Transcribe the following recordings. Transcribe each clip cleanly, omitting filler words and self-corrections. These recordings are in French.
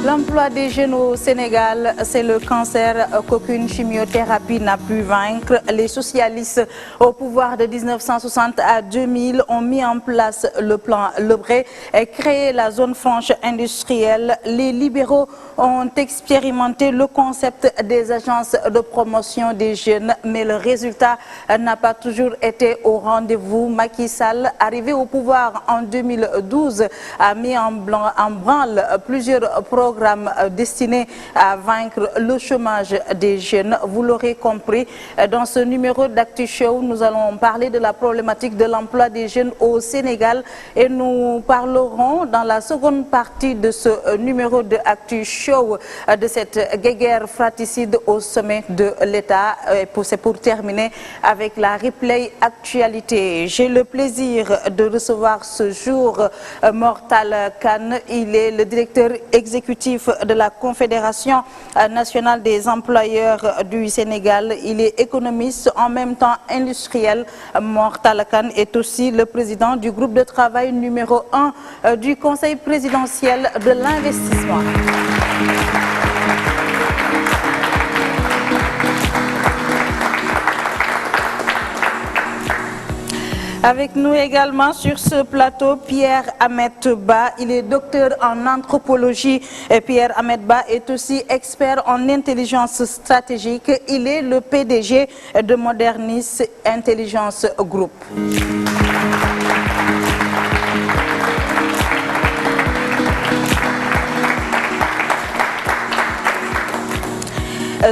L'emploi des jeunes au Sénégal, c'est le cancer qu'aucune chimiothérapie n'a pu vaincre. Les socialistes au pouvoir de 1960 à 2000 ont mis en place le plan Lebré et créé la zone franche industrielle. Les libéraux ont expérimenté le concept des agences de promotion des jeunes, mais le résultat n'a pas toujours été au rendez-vous. Macky Sall, arrivé au pouvoir en 2012, a mis en branle plusieurs programmes destinés à vaincre le chômage des jeunes. Vous l'aurez compris, dans ce numéro d'Actu Show, nous allons parler de la problématique de l'emploi des jeunes au Sénégal et nous parlerons dans la seconde partie de ce numéro de Actu Show de cette guerre fratricide au sommet de l'État. C'est pour terminer avec la replay actualité. J'ai le plaisir de recevoir ce jour Mortal Kane. Il est le directeur exécutif de la Confédération nationale des employeurs du Sénégal. Il est économiste, en même temps industriel. Mortal Kane est aussi le président du groupe de travail numéro 1 du Conseil présidentiel de l'investissement. Avec nous également sur ce plateau, Pierre Ahmed Ba. Il est docteur en anthropologie. Pierre Ahmed Ba est aussi expert en intelligence stratégique. Il est le PDG de Modernis Intelligence Group.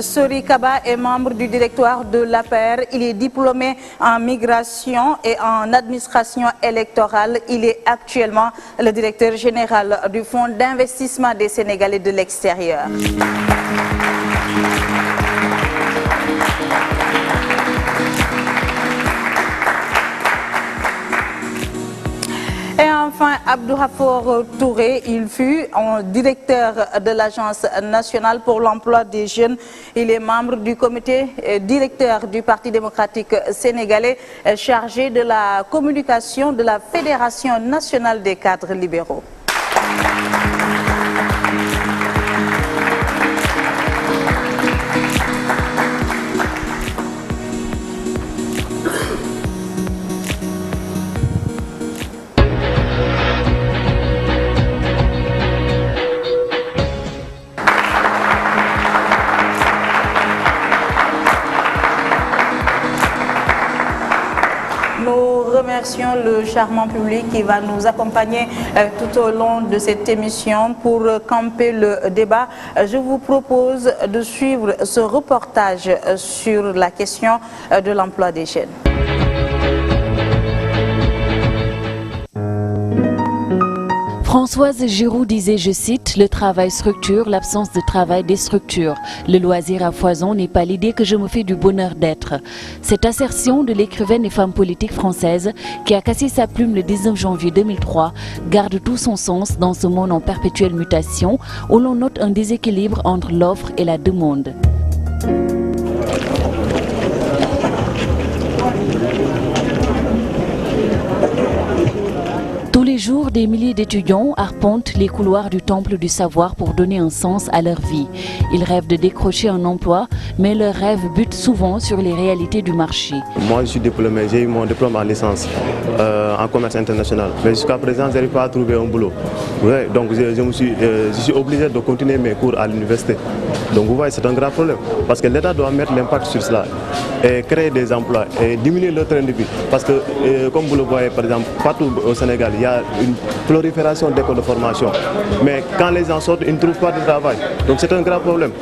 Sori Kaba est membre du directoire de l'APR. Il est diplômé en migration et en administration électorale. Il est actuellement le directeur général du Fonds d'investissement des Sénégalais de l'extérieur. Et enfin, Abdourafour Touré, il fut directeur de l'Agence nationale pour l'emploi des jeunes. Il est membre du comité directeur du Parti démocratique sénégalais, chargé de la communication de la Fédération nationale des cadres libéraux. Remercions le charmant public qui va nous accompagner tout au long de cette émission pour camper le débat. Je vous propose de suivre ce reportage sur la question de l'emploi des jeunes. Françoise Giroud disait, je cite, « Le travail structure, l'absence de travail déstructure. Le loisir à foison n'est pas l'idée que je me fais du bonheur d'être. » Cette assertion de l'écrivaine et femme politique française qui a cassé sa plume le 19 janvier 2003 garde tout son sens dans ce monde en perpétuelle mutation où l'on note un déséquilibre entre l'offre et la demande. Tous les jours, des milliers d'étudiants arpentent les couloirs du temple du savoir pour donner un sens à leur vie. Ils rêvent de décrocher un emploi, mais leurs rêves butent souvent sur les réalités du marché. Moi, je suis diplômé, j'ai eu mon diplôme en licence en commerce international. Mais jusqu'à présent, je n'arrive pas à trouver un boulot. Ouais, donc, je suis obligé de continuer mes cours à l'université. Donc, vous voyez, c'est un grave problème. Parce que l'État doit mettre l'impact sur cela et créer des emplois et diminuer le train de vie. Parce que, comme vous le voyez, par exemple, partout au Sénégal, il y a une prolifération d'écoles de formation. Mais quand les gens sortent, ils ne trouvent pas de travail. Donc c'est un grave problème.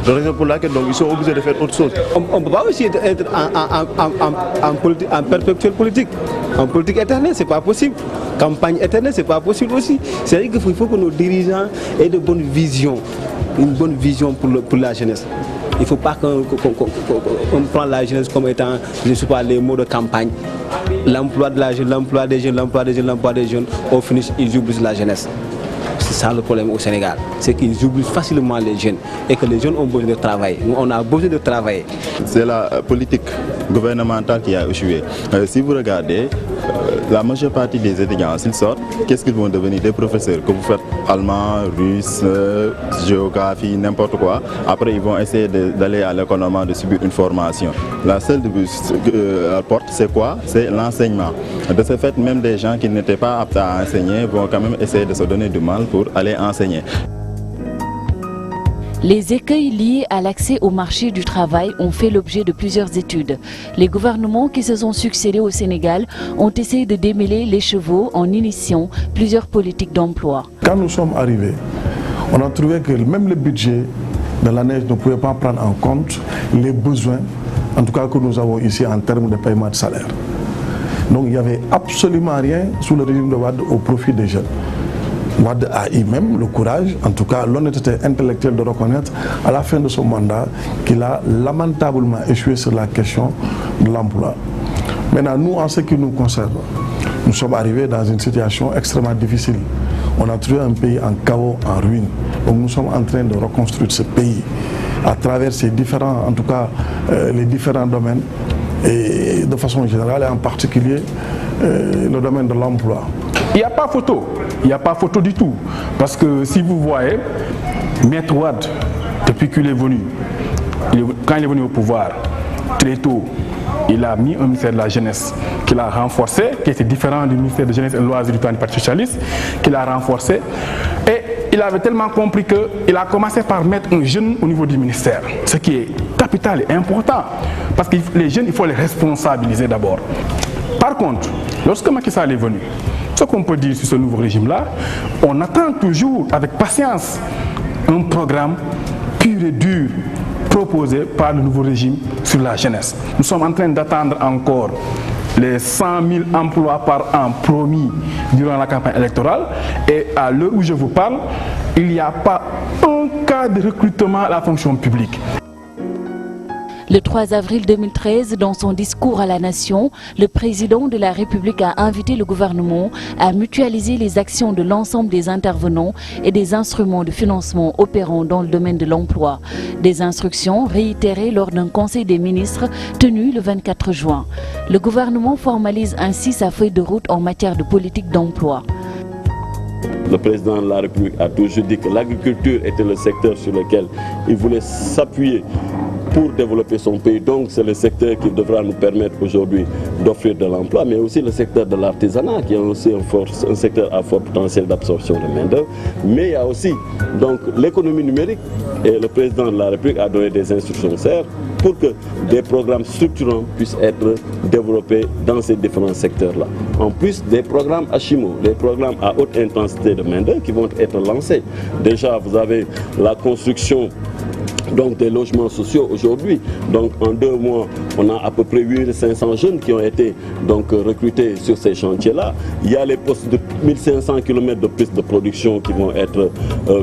C'est la raison pour laquelle donc, ils sont obligés de faire autre chose. On ne peut pas aussi être en perpétuelle politique. En politique éternelle, ce n'est pas possible. Campagne éternelle, ce n'est pas possible aussi. C'est-à-dire qu'il faut que nos dirigeants aient de bonnes visions. Une bonne vision pour la jeunesse. Il ne faut pas qu'on prenne la jeunesse comme étant, je ne sais pas, les mots de campagne. L'emploi de la jeune, l'emploi des jeunes, l'emploi des jeunes, l'emploi des jeunes, au finish, ils oublient la jeunesse. C'est ça le problème au Sénégal. C'est qu'ils oublient facilement les jeunes et que les jeunes ont besoin de travailler. Nous, on a besoin de travailler. C'est la politique gouvernementale qui a échoué. Si vous regardez, la majeure partie des étudiants, s'ils sortent, qu'est-ce qu'ils vont devenir? Des professeurs. Que vous faites allemand, russe, géographie, n'importe quoi. Après, ils vont essayer d'aller à l'école normale, de subir une formation. La seule porte, c'est quoi? C'est l'enseignement. De ce fait, même des gens qui n'étaient pas aptes à enseigner vont quand même essayer de se donner du mal pour aller enseigner. Les écueils liés à l'accès au marché du travail ont fait l'objet de plusieurs études. Les gouvernements qui se sont succédés au Sénégal ont essayé de démêler les chevaux en initiant plusieurs politiques d'emploi. Quand nous sommes arrivés, on a trouvé que même le budget de l'année ne pouvait pas prendre en compte les besoins, en tout cas que nous avons ici en termes de paiement de salaire. Donc il n'y avait absolument rien sous le régime de Wade au profit des jeunes. Wade a eu même le courage, en tout cas l'honnêteté intellectuelle de reconnaître à la fin de son mandat qu'il a lamentablement échoué sur la question de l'emploi. Maintenant, nous, en ce qui nous concerne, nous sommes arrivés dans une situation extrêmement difficile. On a trouvé un pays en chaos, en ruine. Donc nous sommes en train de reconstruire ce pays à travers ces différents, en tout cas les différents domaines, et de façon générale, et en particulier le domaine de l'emploi. Il n'y a pas photo, il n'y a pas photo du tout. Parce que si vous voyez, Maître Wade, depuis qu'il est venu, quand il est venu au pouvoir, très tôt, il a mis un ministère de la jeunesse qu'il a renforcé, qui était différent du ministère de la jeunesse et de loisirs du temps du Parti socialiste, qu'il a renforcé. Et il avait tellement compris qu'il a commencé par mettre un jeune au niveau du ministère, ce qui est capital et important. Parce que les jeunes, il faut les responsabiliser d'abord. Par contre, lorsque Macky Sall est venu, ce qu'on peut dire sur ce nouveau régime-là, on attend toujours avec patience un programme pur et dur proposé par le nouveau régime sur la jeunesse. Nous sommes en train d'attendre encore les 100 000 emplois par an promis durant la campagne électorale et à l'heure où je vous parle, il n'y a pas un cas de recrutement à la fonction publique. Le 3 avril 2013, dans son discours à la nation, le président de la République a invité le gouvernement à mutualiser les actions de l'ensemble des intervenants et des instruments de financement opérant dans le domaine de l'emploi. Des instructions réitérées lors d'un conseil des ministres tenu le 24 juin. Le gouvernement formalise ainsi sa feuille de route en matière de politique d'emploi. Le président de la République a toujours dit que l'agriculture était le secteur sur lequel il voulait s'appuyer pour développer son pays. Donc c'est le secteur qui devra nous permettre aujourd'hui d'offrir de l'emploi, mais aussi le secteur de l'artisanat qui est aussi un secteur à fort potentiel d'absorption de main-d'œuvre. Mais il y a aussi donc l'économie numérique et le président de la République a donné des instructions claires pour que des programmes structurants puissent être développés dans ces différents secteurs-là. En plus des programmes HIMO, des programmes à haute intensité de main-d'œuvre qui vont être lancés. Déjà vous avez la construction donc des logements sociaux aujourd'hui. Donc en 2 mois, on a à peu près 8500 jeunes qui ont été donc recrutés sur ces chantiers-là. Il y a les postes de 1500 km de pistes de production qui vont être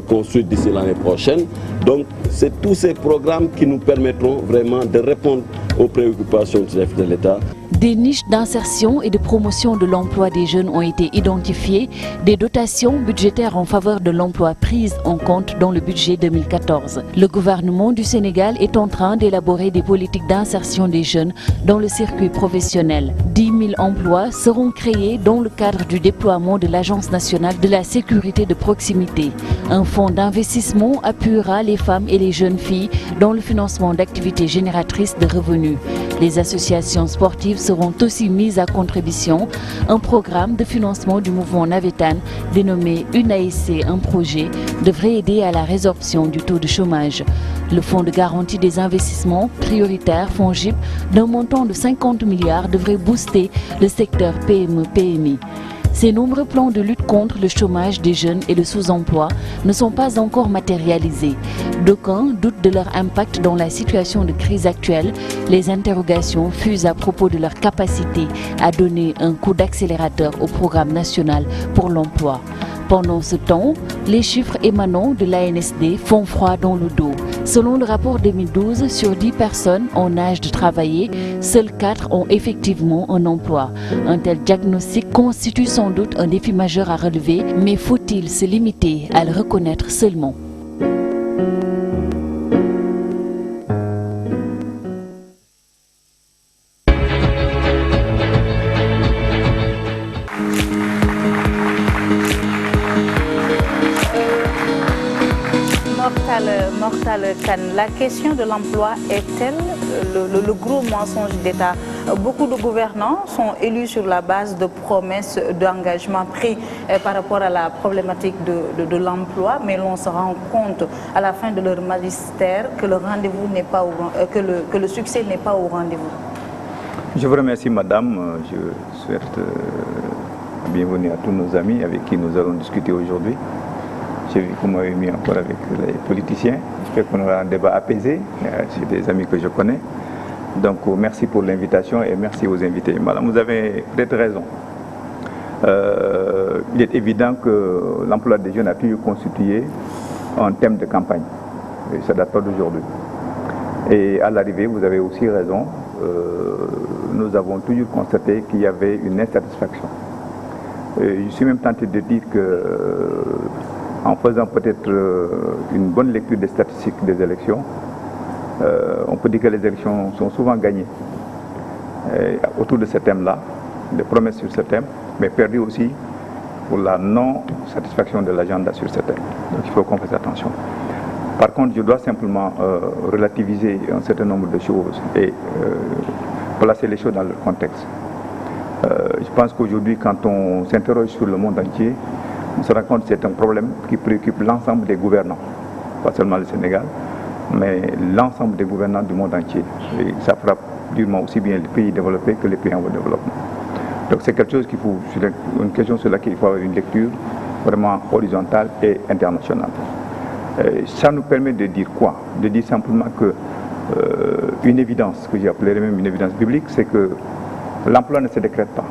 construits d'ici l'année prochaine. Donc c'est tous ces programmes qui nous permettront vraiment de répondre aux préoccupations du chef de l'État. Des niches d'insertion et de promotion de l'emploi des jeunes ont été identifiées, des dotations budgétaires en faveur de l'emploi prises en compte dans le budget 2014. Le gouvernement du Sénégal est en train d'élaborer des politiques d'insertion des jeunes dans le circuit professionnel. 10 000 emplois seront créés dans le cadre du déploiement de l'Agence nationale de la sécurité de proximité. Un fonds d'investissement appuiera les femmes et les jeunes filles dans le financement d'activités génératrices de revenus. Les associations sportives seront aussi mises à contribution. Un programme de financement du mouvement Navétane dénommé UNAIC, un projet, devrait aider à la résorption du taux de chômage. Le fonds de garantie des investissements prioritaires FONGIP d'un montant de 50 milliards devrait booster le secteur PME-PMI. Ces nombreux plans de lutte contre le chômage des jeunes et le sous-emploi ne sont pas encore matérialisés. D'aucuns doutent de leur impact dans la situation de crise actuelle. Les interrogations fusent à propos de leur capacité à donner un coup d'accélérateur au programme national pour l'emploi. Pendant ce temps, les chiffres émanant de l'ANSD font froid dans le dos. Selon le rapport 2012, sur 10 personnes en âge de travailler, seules 4 ont effectivement un emploi. Un tel diagnostic constitue sans doute un défi majeur à relever, mais faut-il se limiter à le reconnaître seulement? Mortal Kane, la question de l'emploi est-elle le gros mensonge d'État? Beaucoup de gouvernants sont élus sur la base de promesses d'engagement pris par rapport à la problématique de l'emploi, mais l'on se rend compte à la fin de leur magistère que le rendez-vous n'est pas que le succès n'est pas au rendez-vous. Je vous remercie, madame. Je souhaite bienvenue à tous nos amis avec qui nous allons discuter aujourd'hui. J'ai vu que vous m'avez mis encore avec les politiciens. J'espère qu'on aura un débat apaisé. C'est des amis que je connais. Donc, merci pour l'invitation et merci aux invités. Madame, vous avez peut-être raison. Il est évident que l'emploi des jeunes a toujours constitué un thème de campagne. Et ça ne date pas d'aujourd'hui. Et à l'arrivée, vous avez aussi raison. Nous avons toujours constaté qu'il y avait une insatisfaction. Je suis même tenté de dire que en faisant peut-être une bonne lecture des statistiques des élections, on peut dire que les élections sont souvent gagnées autour de ce thème-là, des promesses sur ce thème, mais perdues aussi pour la non-satisfaction de l'agenda sur ce thème. Donc il faut qu'on fasse attention. Par contre, je dois simplement relativiser un certain nombre de choses et placer les choses dans leur contexte. Je pense qu'aujourd'hui, quand on s'interroge sur le monde entier, on se rend compte que c'est un problème qui préoccupe l'ensemble des gouvernants, pas seulement le Sénégal, mais l'ensemble des gouvernants du monde entier. Et ça frappe durement aussi bien les pays développés que les pays en voie de développement. Donc c'est quelque chose qu'il faut, une question sur laquelle il faut avoir une lecture vraiment horizontale et internationale. Ça nous permet de dire quoi? De dire simplement que une évidence, que j'appellerais même une évidence biblique, c'est que l'emploi ne se décrète pas.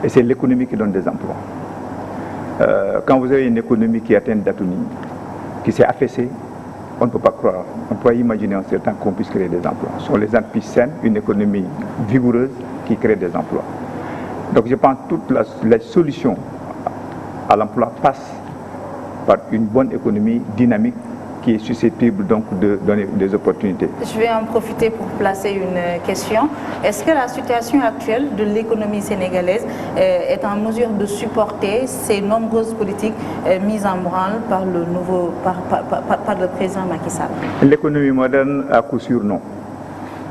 Et c'est l'économie qui donne des emplois. Quand vous avez une économie qui atteint d'atonie, qui s'est affaissée, on ne peut pas croire, on peut imaginer en certain qu'on puisse créer des emplois. Ce sont les entreprises saines, une économie vigoureuse qui crée des emplois. Donc je pense que toute la solution à l'emploi passe par une bonne économie dynamique qui est susceptible donc de donner des opportunités. Je vais en profiter pour placer une question. Est-ce que la situation actuelle de l'économie sénégalaise est en mesure de supporter ces nombreuses politiques mises en branle par le président Macky Sall? L'économie moderne, à coup sûr, non.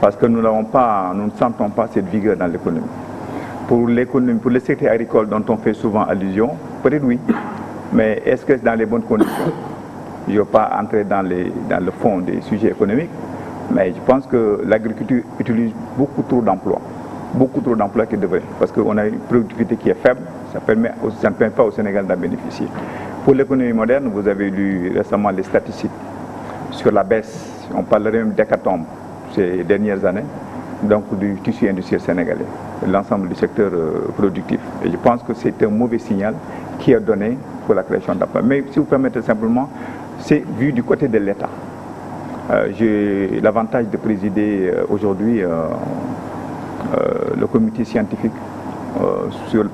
Parce que nous ne sentons pas cette vigueur dans l'économie. Pour l'économie, pour le secteur agricole dont on fait souvent allusion, peut-être oui. Mais est-ce que c'est dans les bonnes conditions? Je ne veux pas entrer dans le fond des sujets économiques, mais je pense que l'agriculture utilise beaucoup trop d'emplois qu'il devrait, parce qu'on a une productivité qui est faible, ça ne permet pas au Sénégal d'en bénéficier. Pour l'économie moderne, vous avez lu récemment les statistiques sur la baisse, on parlerait même d'hécatombe ces dernières années, donc du tissu industriel sénégalais, l'ensemble du secteur productif. Et je pense que c'est un mauvais signal qui est donné pour la création d'emplois. Mais si vous permettez simplement, c'est vu du côté de l'État. J'ai l'avantage de présider aujourd'hui le comité scientifique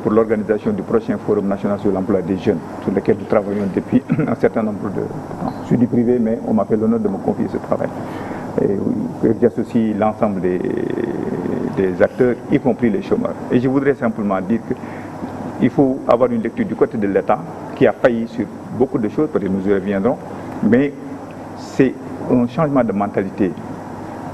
pour l'organisation du prochain Forum national sur l'emploi des jeunes, sur lequel nous travaillons depuis un certain nombre de temps. Je suis du privé, mais on m'a fait l'honneur de me confier ce travail. Et j'associe l'ensemble des acteurs, y compris les chômeurs. Et je voudrais simplement dire qu'il faut avoir une lecture du côté de l'État, qui a failli sur beaucoup de choses, peut-être nous y reviendrons, mais c'est un changement de mentalité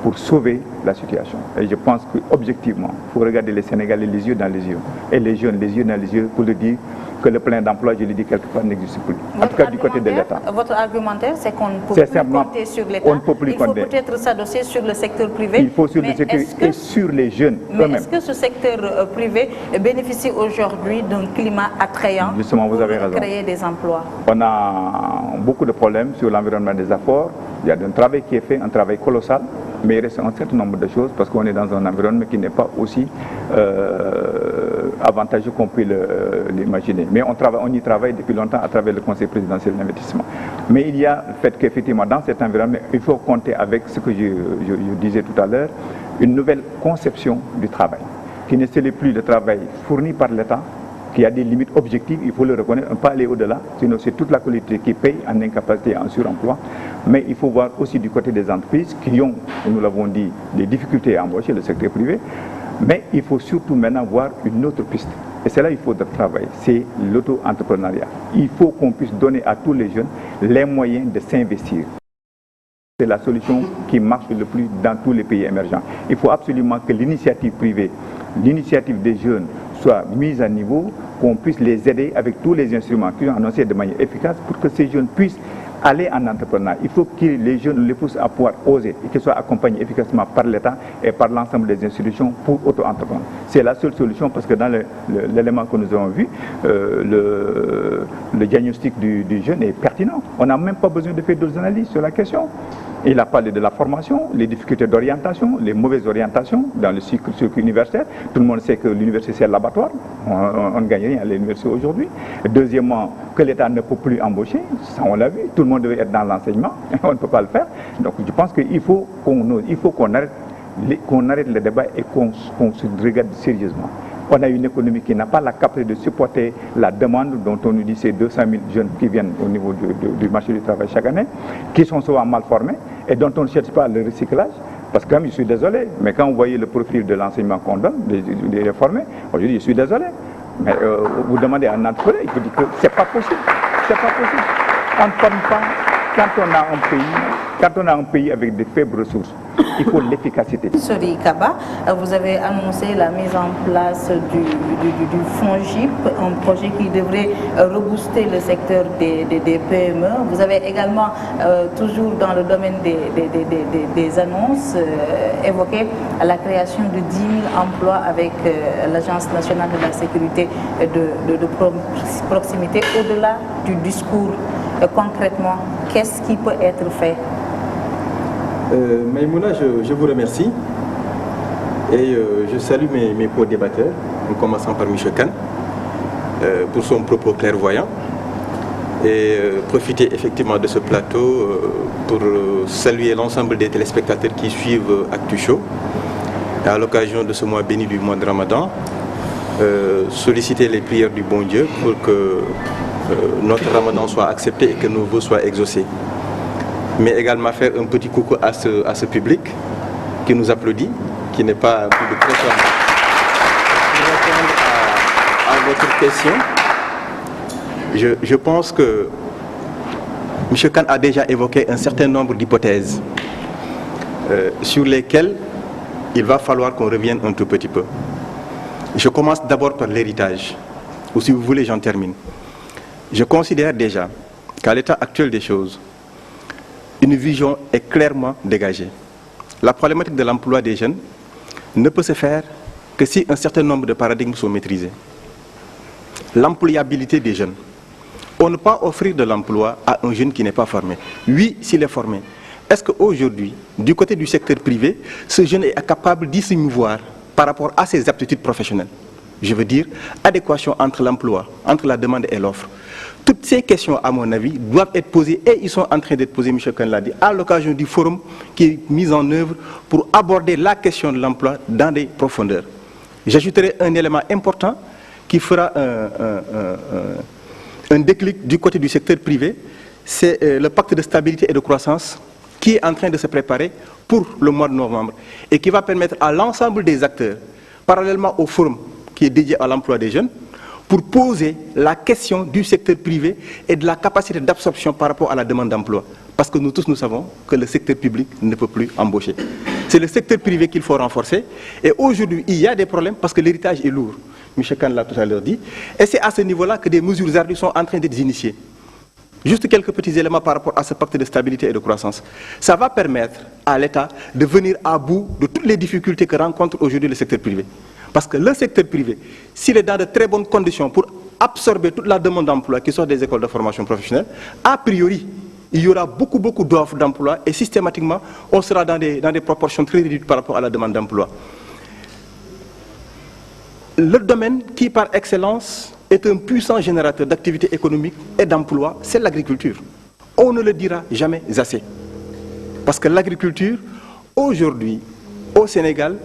pour sauver la situation. Et je pense qu'objectivement, il faut regarder les Sénégalais les yeux dans les yeux, et les jeunes les yeux dans les yeux, pour le dire que le plein d'emploi, je l'ai dit quelque part, n'existe plus. En tout cas, du côté de l'État. Votre argumentaire, c'est qu'on ne peut plus compter sur l'État. Il faut peut-être s'adosser sur le secteur privé. Il faut sur le secteur et sur les jeunes eux-mêmes. Mais est-ce que ce secteur privé bénéficie aujourd'hui d'un climat attrayant pour créer des emplois? On a beaucoup de problèmes sur l'environnement des apports. Il y a un travail qui est fait, un travail colossal, mais il reste un certain nombre de choses parce qu'on est dans un environnement qui n'est pas aussi avantageux qu'on peut l'imaginer. Mais on y travaille depuis longtemps à travers le Conseil présidentiel d'investissement. Mais il y a le fait qu'effectivement, dans cet environnement, il faut compter avec ce que je disais tout à l'heure, une nouvelle conception du travail, qui ne serait plus le travail fourni par l'État, qui a des limites objectives, il faut le reconnaître, on ne peut pas aller au-delà, sinon c'est toute la collectivité qui paye en incapacité et en suremploi. Mais il faut voir aussi du côté des entreprises qui ont, nous l'avons dit, des difficultés à embaucher le secteur privé. Mais il faut surtout maintenant voir une autre piste. Et c'est là qu'il faut travailler, c'est l'auto-entrepreneuriat. Il faut qu'on puisse donner à tous les jeunes les moyens de s'investir. C'est la solution qui marche le plus dans tous les pays émergents. Il faut absolument que l'initiative privée, l'initiative des jeunes soit mise à niveau, qu'on puisse les aider avec tous les instruments qui sont annoncés de manière efficace pour que ces jeunes puissent aller en entrepreneur. Il faut que les jeunes les poussent à pouvoir oser et qu'ils soient accompagnés efficacement par l'État et par l'ensemble des institutions pour auto-entreprendre. C'est la seule solution parce que dans l'élément que nous avons vu, le diagnostic du jeune est pertinent. On n'a même pas besoin de faire d'autres analyses sur la question. Il a parlé de la formation, les difficultés d'orientation, les mauvaises orientations dans le cycle universitaire. Tout le monde sait que l'université c'est l'abattoir. On ne gagne rien à l'université aujourd'hui. Deuxièmement, que l'État ne peut plus embaucher. Ça, on l'a vu. Tout le monde devait être dans l'enseignement. On ne peut pas le faire. Donc je pense qu'il faut qu'on arrête le débat et qu'on se regarde sérieusement. On a une économie qui n'a pas la capacité de supporter la demande dont on nous dit c'est 200 000 jeunes qui viennent au niveau du marché du travail chaque année, qui sont souvent mal formés et dont on ne cherche pas le recyclage. Parce que quand même, je suis désolé, mais quand vous voyez le profil de l'enseignement qu'on donne, des formés, aujourd'hui je suis désolé. Mais vous demandez à un entrepreneur, il peut dire que c'est pas possible. C'est pas possible. On ne forme pas quand on a un pays avec des faibles ressources. Il faut l'efficacité. Sori Kaba, vous avez annoncé la mise en place du FONGIP, un projet qui devrait rebooster le secteur des PME. Vous avez également, toujours dans le domaine des annonces, évoqué la création de 10 000 emplois avec l'Agence nationale de la sécurité de proximité. Au-delà du discours, concrètement, qu'est-ce qui peut être fait? Maïmouna, je vous remercie et je salue mes co-débatteurs, en commençant par M. Khan, pour son propos clairvoyant et profiter effectivement de ce plateau pour saluer l'ensemble des téléspectateurs qui suivent Actu Show et à l'occasion de ce mois béni du mois de Ramadan, solliciter les prières du bon Dieu pour que notre Ramadan soit accepté et que nos vœux soient exaucés. Mais également faire un petit coucou à ce public qui nous applaudit, qui n'est pas un public très fort. Pour répondre à votre question, je pense que M. Khan a déjà évoqué un certain nombre d'hypothèses sur lesquelles il va falloir qu'on revienne un tout petit peu. Je commence d'abord par l'héritage, ou si vous voulez, j'en termine. Je considère déjà qu'à l'état actuel des choses, une vision est clairement dégagée. La problématique de l'emploi des jeunes ne peut se faire que si un certain nombre de paradigmes sont maîtrisés. L'employabilité des jeunes. On ne peut pas offrir de l'emploi à un jeune qui n'est pas formé. Oui, s'il est formé. Est-ce qu'aujourd'hui, du côté du secteur privé, ce jeune est capable d'y s'émouvoir par rapport à ses aptitudes professionnelles? Je veux dire, adéquation entre l'emploi, entre la demande et l'offre. Toutes ces questions, à mon avis, doivent être posées et ils sont en train d'être posées, M. Khan l'a dit, à l'occasion du forum qui est mis en œuvre pour aborder la question de l'emploi dans des profondeurs. J'ajouterai un élément important qui fera un déclic du côté du secteur privé, c'est le pacte de stabilité et de croissance qui est en train de se préparer pour le mois de novembre et qui va permettre à l'ensemble des acteurs, parallèlement au forum qui est dédié à l'emploi des jeunes, pour poser la question du secteur privé et de la capacité d'absorption par rapport à la demande d'emploi. Parce que nous tous, nous savons que le secteur public ne peut plus embaucher. C'est le secteur privé qu'il faut renforcer. Et aujourd'hui, il y a des problèmes parce que l'héritage est lourd. M. Khan l'a tout à l'heure dit. Et c'est à ce niveau-là que des mesures ardues sont en train d'être initiées. Juste quelques petits éléments par rapport à ce pacte de stabilité et de croissance. Ça va permettre à l'État de venir à bout de toutes les difficultés que rencontre aujourd'hui le secteur privé. Parce que le secteur privé, s'il est dans de très bonnes conditions pour absorber toute la demande d'emploi qui sort des écoles de formation professionnelle, a priori, il y aura beaucoup d'offres d'emploi et systématiquement, on sera dans des proportions très réduites par rapport à la demande d'emploi. le domaine qui, par excellence, est un puissant générateur d'activité économique et d'emploi, c'est l'agriculture. On ne le dira jamais assez. Parce que l'agriculture, aujourd'hui, au Sénégal,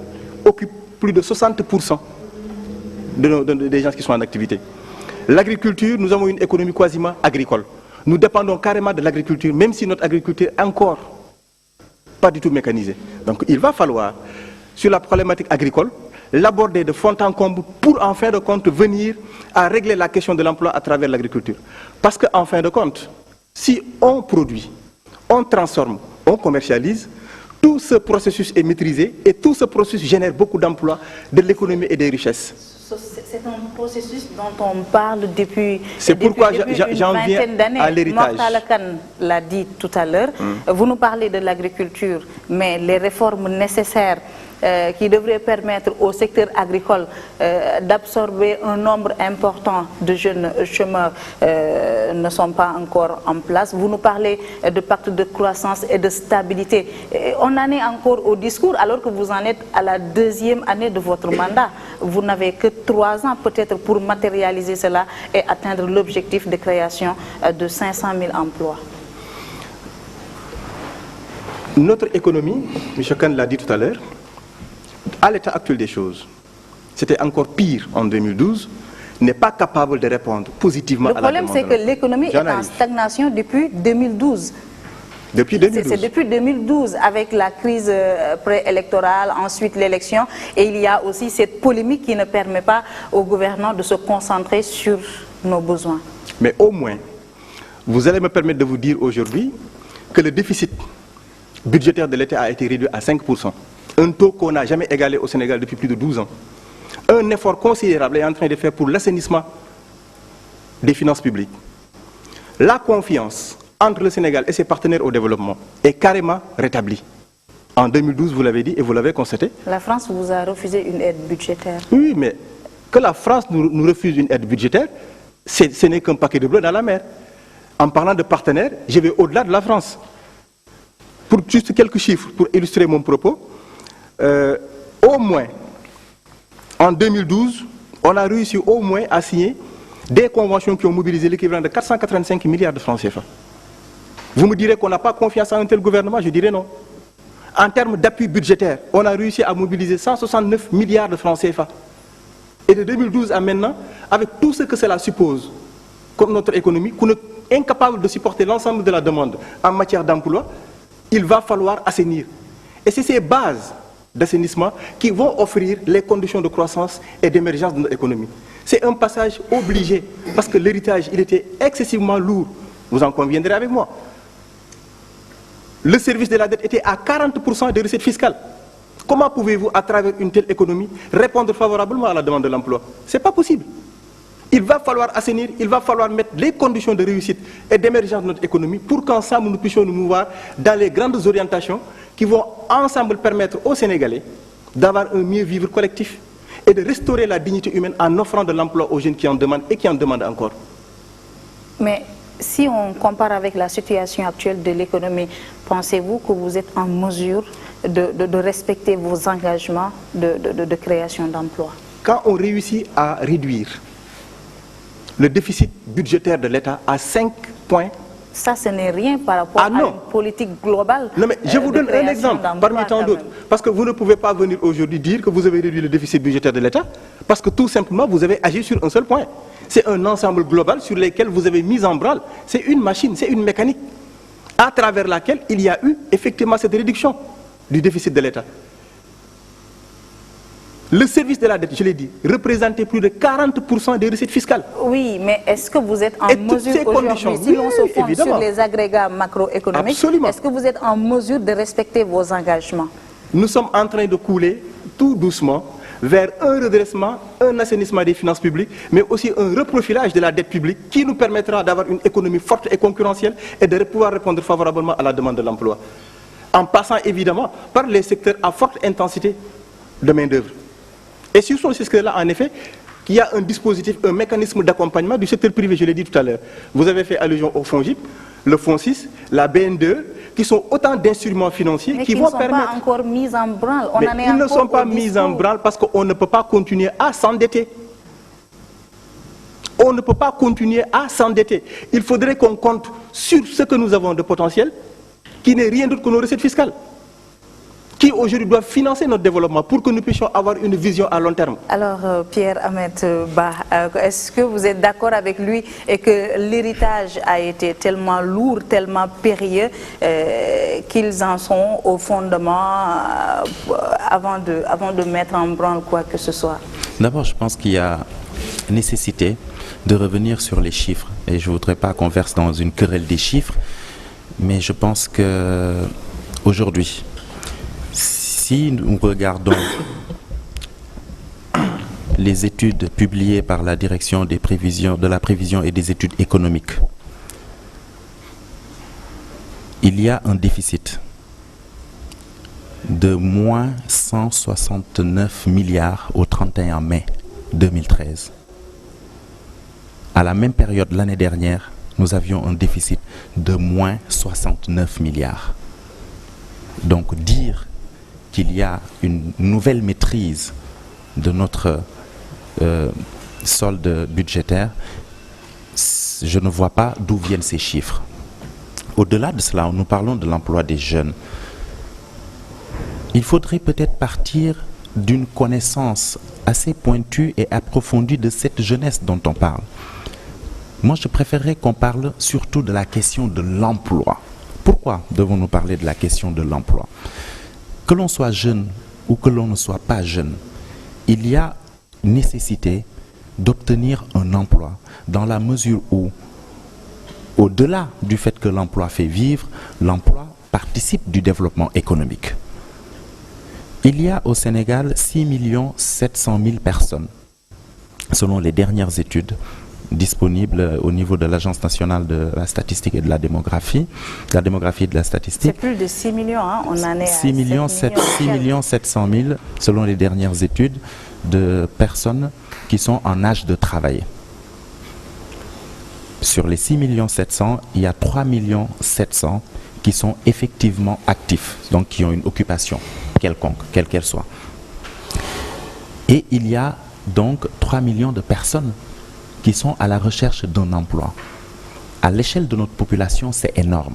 occupe plus de 60% des gens qui sont en activité. L'agriculture, nous avons une économie quasiment agricole. Nous dépendons carrément de l'agriculture, même si notre agriculture est encore pas du tout mécanisée. Donc il va falloir, sur la problématique agricole, l'aborder de fond en comble pour, en fin de compte, venir à régler la question de l'emploi à travers l'agriculture. Parce qu'en fin de compte, si on produit, on transforme, on commercialise, tout ce processus est maîtrisé et tout ce processus génère beaucoup d'emplois, de l'économie et des richesses. C'est un processus dont on parle depuis une vingtaine d'années. À l'héritage. Mortala Kane l'a dit tout à l'heure. Vous nous parlez de l'agriculture, mais les réformes nécessaires qui devraient permettre au secteur agricole d'absorber un nombre important de jeunes chômeurs ne sont pas encore en place. Vous nous parlez de pacte de croissance et de stabilité. On en est encore au discours alors que vous en êtes à la 2e année de votre mandat. Vous n'avez que 3 ans peut-être pour matérialiser cela et atteindre l'objectif de création de 500 000 emplois. Notre économie, M. Kane l'a dit tout à l'heure, à l'état actuel des choses, c'était encore pire en 2012, n'est pas capable de répondre positivement à la demande. Le problème, c'est que l'économie est en stagnation depuis 2012. Depuis 2012. C'est depuis 2012, avec la crise préélectorale, ensuite l'élection, et il y a aussi cette polémique qui ne permet pas aux gouvernants de se concentrer sur nos besoins. Mais au moins, vous allez me permettre de vous dire aujourd'hui que le déficit budgétaire de l'État a été réduit à 5%. Un taux qu'on n'a jamais égalé au Sénégal depuis plus de 12 ans. Un effort considérable est en train de faire pour l'assainissement des finances publiques. La confiance entre le Sénégal et ses partenaires au développement est carrément rétablie. En 2012, vous l'avez dit et vous l'avez constaté. La France vous a refusé une aide budgétaire. Oui, mais que la France nous refuse une aide budgétaire, ce n'est qu'un paquet de bleu dans la mer. En parlant de partenaires, je vais au-delà de la France. Pour juste quelques chiffres, pour illustrer mon propos, au moins, en 2012, on a réussi au moins à signer des conventions qui ont mobilisé l'équivalent de 485 milliards de francs CFA. Vous me direz qu'on n'a pas confiance en un tel gouvernement, je dirais non. En termes d'appui budgétaire, on a réussi à mobiliser 169 milliards de francs CFA. Et de 2012 à maintenant, avec tout ce que cela suppose, comme notre économie, qu'on est incapable de supporter l'ensemble de la demande en matière d'emploi, il va falloir assainir. Et c'est ces bases d'assainissement qui vont offrir les conditions de croissance et d'émergence de notre économie. C'est un passage obligé, parce que l'héritage, il était excessivement lourd. Vous en conviendrez avec moi. Le service de la dette était à 40% des recettes fiscales. Comment pouvez-vous, à travers une telle économie, répondre favorablement à la demande de l'emploi? Ce n'est pas possible. Il va falloir assainir, il va falloir mettre les conditions de réussite et d'émergence de notre économie pour qu'ensemble nous puissions nous mouvoir dans les grandes orientations qui vont ensemble permettre aux Sénégalais d'avoir un mieux vivre collectif et de restaurer la dignité humaine en offrant de l'emploi aux jeunes qui en demandent et qui en demandent encore. Mais si on compare avec la situation actuelle de l'économie, pensez-vous que vous êtes en mesure de respecter vos engagements de création d'emplois? Quand on réussit à réduire le déficit budgétaire de l'État à 5 points. Ça, ce n'est rien par rapport à une politique globale. Non, mais je vous donne un exemple parmi tant d'autres. Parce que vous ne pouvez pas venir aujourd'hui dire que vous avez réduit le déficit budgétaire de l'État, parce que tout simplement, vous avez agi sur un seul point. C'est un ensemble global sur lequel vous avez mis en branle. C'est une machine, c'est une mécanique, à travers laquelle il y a eu effectivement cette réduction du déficit de l'État. Le service de la dette, je l'ai dit, représentait plus de 40% des recettes fiscales. Oui, mais est-ce que vous êtes en mesure aujourd'hui, si l'on se fonde sur les agrégats macroéconomiques, est-ce que vous êtes en mesure de respecter vos engagements? Nous sommes en train de couler tout doucement vers un redressement, un assainissement des finances publiques, mais aussi un reprofilage de la dette publique qui nous permettra d'avoir une économie forte et concurrentielle et de pouvoir répondre favorablement à la demande de l'emploi. En passant évidemment par les secteurs à forte intensité de main-d'œuvre. Et sur ce secteur-là, en effet, il y a un dispositif, un mécanisme d'accompagnement du secteur privé, je l'ai dit tout à l'heure. Vous avez fait allusion au FONGIP, le FONSIS, la BN2, qui sont autant d'instruments financiers mais qui vont permettre... ne sont pas encore mis en branle. Ils ne sont pas mis en branle parce qu'on ne peut pas continuer à s'endetter. On ne peut pas continuer à s'endetter. Il faudrait qu'on compte sur ce que nous avons de potentiel, qui n'est rien d'autre que nos recettes fiscales, qui aujourd'hui doivent financer notre développement pour que nous puissions avoir une vision à long terme. Alors Pierre Ahmed Ba, est-ce que vous êtes d'accord avec lui et que l'héritage a été tellement lourd, tellement périlleux qu'ils en sont au fondement avant de mettre en branle quoi que ce soit? D'abord, je pense qu'il y a nécessité de revenir sur les chiffres. Et je ne voudrais pas qu'on verse dans une querelle des chiffres, mais je pense qu'aujourd'hui, si nous regardons les études publiées par la direction de la prévision et des études économiques, il y a un déficit de moins 169 milliards au 31 mai 2013. À la même période l'année dernière, nous avions un déficit de moins 69 milliards. Donc dire qu'il y a une nouvelle maîtrise de notre solde budgétaire, je ne vois pas d'où viennent ces chiffres. Au-delà de cela, nous parlons de l'emploi des jeunes. Il faudrait peut-être partir d'une connaissance assez pointue et approfondie de cette jeunesse dont on parle. Moi, je préférerais qu'on parle surtout de la question de l'emploi. Pourquoi devons-nous parler de la question de l'emploi? Que l'on soit jeune ou que l'on ne soit pas jeune, il y a nécessité d'obtenir un emploi dans la mesure où, au-delà du fait que l'emploi fait vivre, l'emploi participe du développement économique. Il y a au Sénégal 6 700 000 personnes, selon les dernières études disponibles au niveau de l'Agence nationale de la statistique et de la démographie et de la statistique. C'est plus de 6 millions, hein? On en est à 6 700 000, selon les dernières études, de personnes qui sont en âge de travailler. Sur les 6 700 000, il y a 3 700 000 qui sont effectivement actifs, donc qui ont une occupation quelconque, quelle qu'elle soit. Et il y a donc 3 millions de personnes qui sont à la recherche d'un emploi. À l'échelle de notre population, c'est énorme.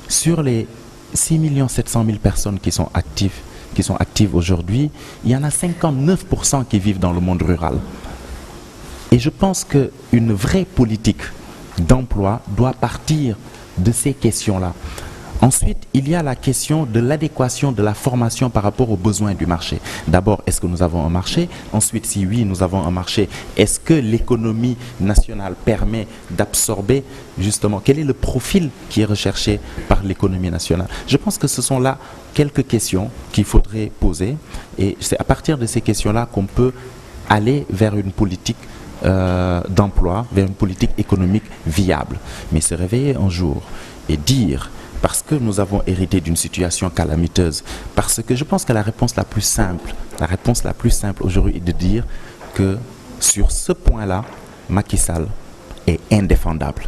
Sur les 6 700 000 personnes qui sont actives aujourd'hui, il y en a 59% qui vivent dans le monde rural. Et je pense qu'une vraie politique d'emploi doit partir de ces questions-là. Ensuite, il y a la question de l'adéquation de la formation par rapport aux besoins du marché. D'abord, est-ce que nous avons un marché? Ensuite, si oui, nous avons un marché, est-ce que l'économie nationale permet d'absorber justement, quel est le profil qui est recherché par l'économie nationale? Je pense que ce sont là quelques questions qu'il faudrait poser et c'est à partir de ces questions-là qu'on peut aller vers une politique d'emploi, vers une politique économique viable. Mais se réveiller un jour et dire, parce que nous avons hérité d'une situation calamiteuse, parce que je pense que la réponse la plus simple aujourd'hui est de dire que sur ce point-là, Macky Sall est indéfendable.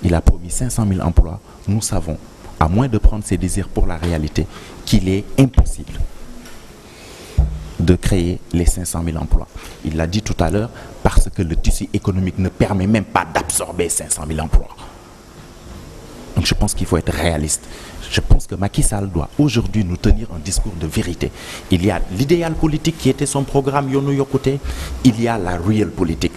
Il a promis 500 000 emplois. Nous savons, à moins de prendre ses désirs pour la réalité, qu'il est impossible de créer les 500 000 emplois. Il l'a dit tout à l'heure, parce que le tissu économique ne permet même pas d'absorber 500 000 emplois. Donc je pense qu'il faut être réaliste. Je pense que Macky Sall doit aujourd'hui nous tenir un discours de vérité. Il y a l'idéal politique qui était son programme Yono Yokote. Il y a la real politique,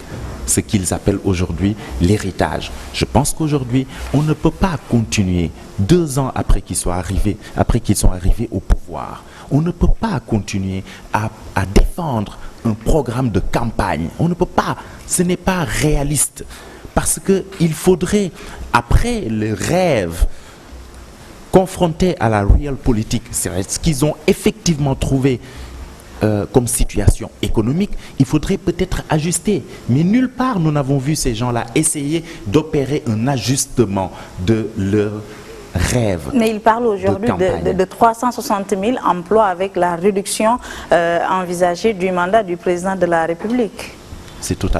ce qu'ils appellent aujourd'hui l'héritage. Je pense qu'aujourd'hui, on ne peut pas continuer 2 ans après qu'ils sont arrivés au pouvoir. On ne peut pas continuer à défendre un programme de campagne. On ne peut pas. Ce n'est pas réaliste. Parce qu'il faudrait, après le rêve, confronté à la réelle politique, c'est ce qu'ils ont effectivement trouvé comme situation économique, il faudrait peut-être ajuster. Mais nulle part nous n'avons vu ces gens-là essayer d'opérer un ajustement de leur rêve. Mais il parle aujourd'hui de 360 000 emplois avec la réduction envisagée du mandat du président de la République. c'est tout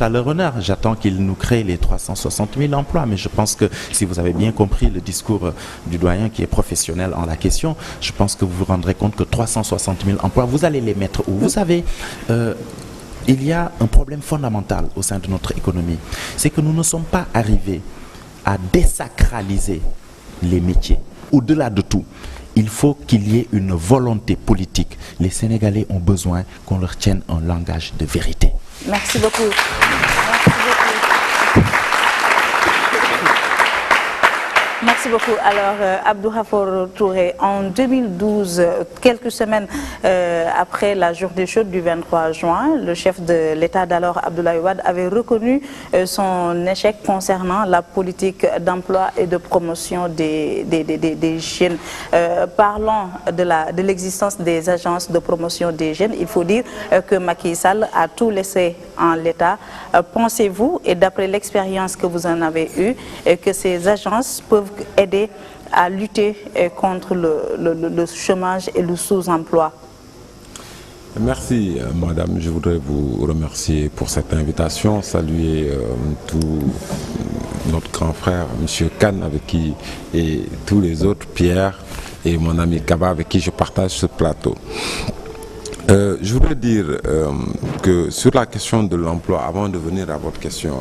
à leur honneur. J'attends qu'ils nous créent les 360 000 emplois. Mais je pense que si vous avez bien compris le discours du doyen qui est professionnel en la question, je pense que vous vous rendrez compte que 360 000 emplois, vous allez les mettre où? Vous savez, il y a un problème fondamental au sein de notre économie. C'est que nous ne sommes pas arrivés à désacraliser les métiers. Au-delà de tout, il faut qu'il y ait une volonté politique. Les Sénégalais ont besoin qu'on leur tienne un langage de vérité. Merci beaucoup. Merci beaucoup. Merci beaucoup. Alors, Abdou Khafor Touré, en 2012, quelques semaines après la journée chaude du 23 juin, le chef de l'État d'alors, Abdoulaye Wade, avait reconnu son échec concernant la politique d'emploi et de promotion des jeunes. Parlant de l'existence des agences de promotion des jeunes, il faut dire que Macky Sall a tout laissé en l'État. Pensez-vous, et d'après l'expérience que vous en avez eue, que ces agences peuvent aider à lutter contre le chômage et le sous-emploi? Merci madame, je voudrais vous remercier pour cette invitation, saluer tout notre grand frère monsieur Kane avec qui et tous les autres, Pierre et mon ami Kaba avec qui je partage ce plateau. Je voudrais dire que sur la question de l'emploi, avant de venir à votre question,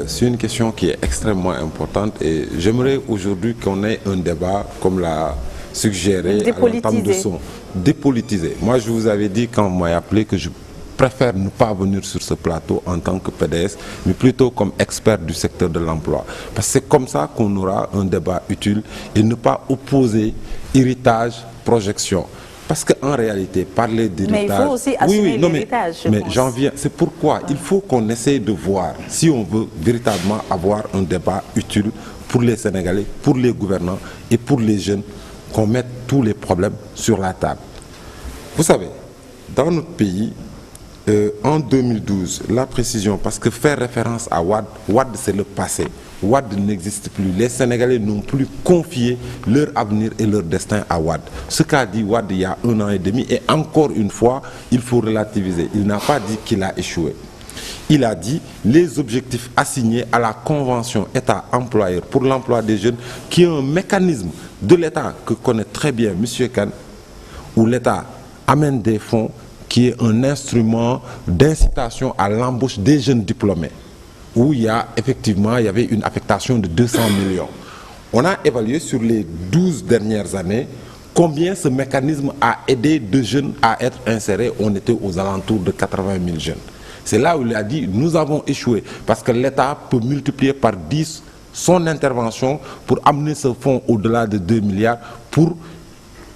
c'est une question qui est extrêmement importante et j'aimerais aujourd'hui qu'on ait un débat comme l'a suggéré à l'entame de son dépolitisé. Moi je vous avais dit quand on m'a appelé que je préfère ne pas venir sur ce plateau en tant que PDS, mais plutôt comme expert du secteur de l'emploi. Parce que c'est comme ça qu'on aura un débat utile et ne pas opposer héritage, projection. Parce qu'en réalité, parler d'héritage... Mais il faut aussi assumer l'héritage, mais j'en viens. C'est pourquoi il faut qu'on essaye de voir si on veut véritablement avoir un débat utile pour les Sénégalais, pour les gouvernants et pour les jeunes, qu'on mette tous les problèmes sur la table. Vous savez, dans notre pays, en 2012, la précision, parce que faire référence à Wade, Wade c'est le passé. Wade n'existe plus. Les Sénégalais n'ont plus confié leur avenir et leur destin à Wade. Ce qu'a dit Wade il y a 1 an et demi, et encore une fois, il faut relativiser. Il n'a pas dit qu'il a échoué. Il a dit les objectifs assignés à la convention État-employeur pour l'emploi des jeunes, qui est un mécanisme de l'État que connaît très bien M. Kane, où l'État amène des fonds, qui est un instrument d'incitation à l'embauche des jeunes diplômés, où il y avait une affectation de 200 millions. On a évalué sur les 12 dernières années combien ce mécanisme a aidé de jeunes à être insérés. On était aux alentours de 80 000 jeunes. C'est là où il a dit nous avons échoué parce que l'État peut multiplier par 10 son intervention pour amener ce fonds au-delà de 2 milliards pour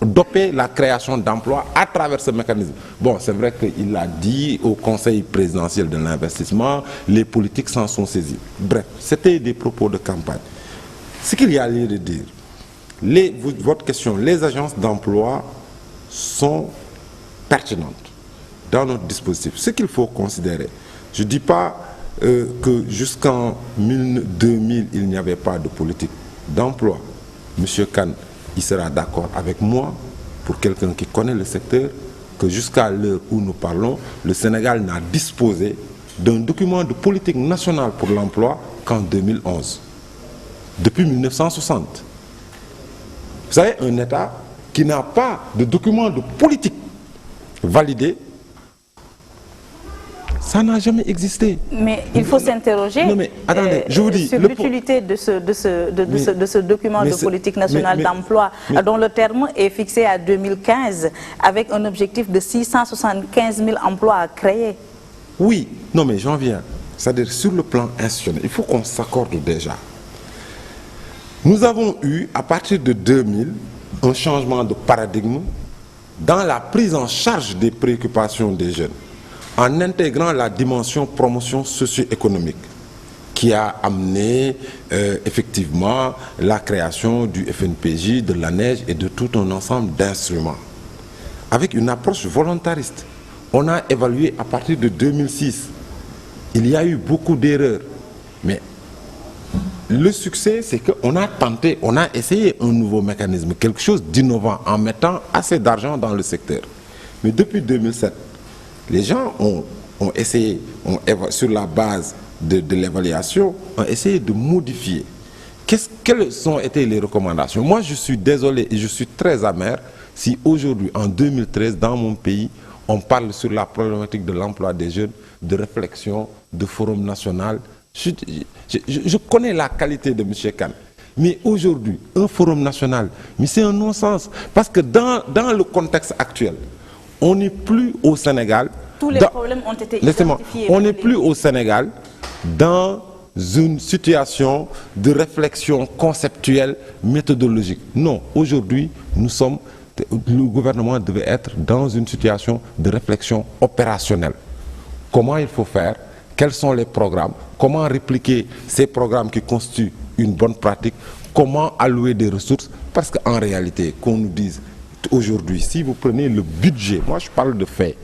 doper la création d'emplois à travers ce mécanisme. Bon, c'est vrai qu'il l'a dit au Conseil présidentiel de l'investissement, les politiques s'en sont saisis. Bref, c'était des propos de campagne. Ce qu'il y a lieu de dire, votre question, les agences d'emploi sont pertinentes dans notre dispositif. Ce qu'il faut considérer, je ne dis pas que jusqu'en 2000, il n'y avait pas de politique d'emploi. Monsieur Kane, il sera d'accord avec moi, pour quelqu'un qui connaît le secteur, que jusqu'à l'heure où nous parlons, le Sénégal n'a disposé d'un document de politique nationale pour l'emploi qu'en 2011. Depuis 1960. Vous savez, un État qui n'a pas de document de politique validé, ça n'a jamais existé. Mais il faut s'interroger sur l'utilité de ce document de politique nationale d'emploi, dont le terme est fixé à 2015, avec un objectif de 675 000 emplois à créer. Oui, non mais j'en viens. C'est-à-dire sur le plan institutionnel, il faut qu'on s'accorde déjà. Nous avons eu, à partir de 2000, un changement de paradigme dans la prise en charge des préoccupations des jeunes, en intégrant la dimension promotion socio-économique qui a amené effectivement la création du FNPJ, de l'ANEJ et de tout un ensemble d'instruments. Avec une approche volontariste, on a évalué à partir de 2006. Il y a eu beaucoup d'erreurs, mais le succès, c'est qu'on a tenté, on a essayé un nouveau mécanisme, quelque chose d'innovant en mettant assez d'argent dans le secteur. Mais depuis 2007, les gens ont ont essayé, sur la base de l'évaluation, ont essayé de modifier. Quelles ont été les recommandations? Moi, je suis désolé et je suis très amer si aujourd'hui, en 2013, dans mon pays, on parle sur la problématique de l'emploi des jeunes, de réflexion, de forum national. Je connais la qualité de M. Kane. Mais aujourd'hui, un forum national, mais c'est un non-sens. Parce que dans le contexte actuel, on n'est plus au Sénégal. Tous les problèmes ont été identifiés. On n'est plus au Sénégal dans une situation de réflexion conceptuelle, méthodologique. Non, aujourd'hui, le gouvernement devait être dans une situation de réflexion opérationnelle. Comment il faut faire? Quels sont les programmes? Comment répliquer ces programmes qui constituent une bonne pratique? Comment allouer des ressources? Parce qu'en réalité, qu'on nous dise aujourd'hui, si vous prenez le budget, moi je parle de faits,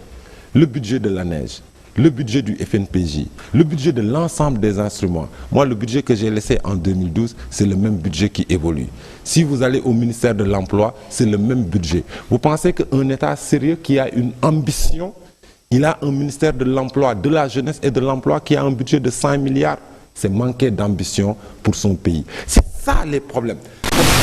le budget de la neige, le budget du FNPJ, le budget de l'ensemble des instruments. Moi, le budget que j'ai laissé en 2012, c'est le même budget qui évolue. Si vous allez au ministère de l'Emploi, c'est le même budget. Vous pensez qu'un État sérieux qui a une ambition, il a un ministère de l'Emploi, de la jeunesse et de l'Emploi qui a un budget de 5 milliards. C'est manquer d'ambition pour son pays. C'est ça les problèmes.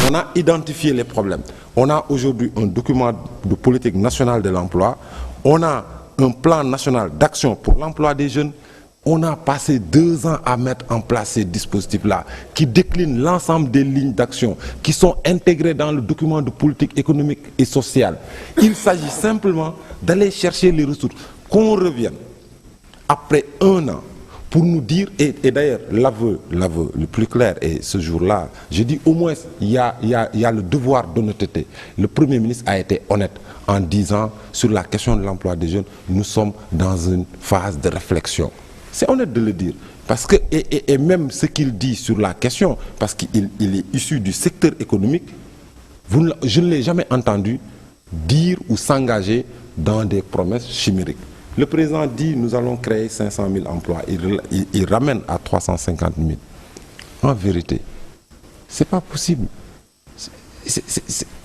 On a identifié les problèmes. On a aujourd'hui un document de politique nationale de l'emploi. On a un plan national d'action pour l'emploi des jeunes. On a passé 2 ans à mettre en place ces dispositifs-là qui déclinent l'ensemble des lignes d'action qui sont intégrées dans le document de politique économique et sociale. Il s'agit simplement d'aller chercher les ressources. Qu'on revienne après 1 an pour nous dire, et d'ailleurs l'aveu le plus clair, et ce jour-là, je dis au moins il y a le devoir d'honnêteté. Le Premier ministre a été honnête en disant sur la question de l'emploi des jeunes, nous sommes dans une phase de réflexion. C'est honnête de le dire. Parce que, et même ce qu'il dit sur la question, parce qu'il est issu du secteur économique, je ne l'ai jamais entendu dire ou s'engager dans des promesses chimériques. Le président dit nous allons créer 500 000 emplois. Il ramène à 350 000. En vérité, ce n'est pas possible.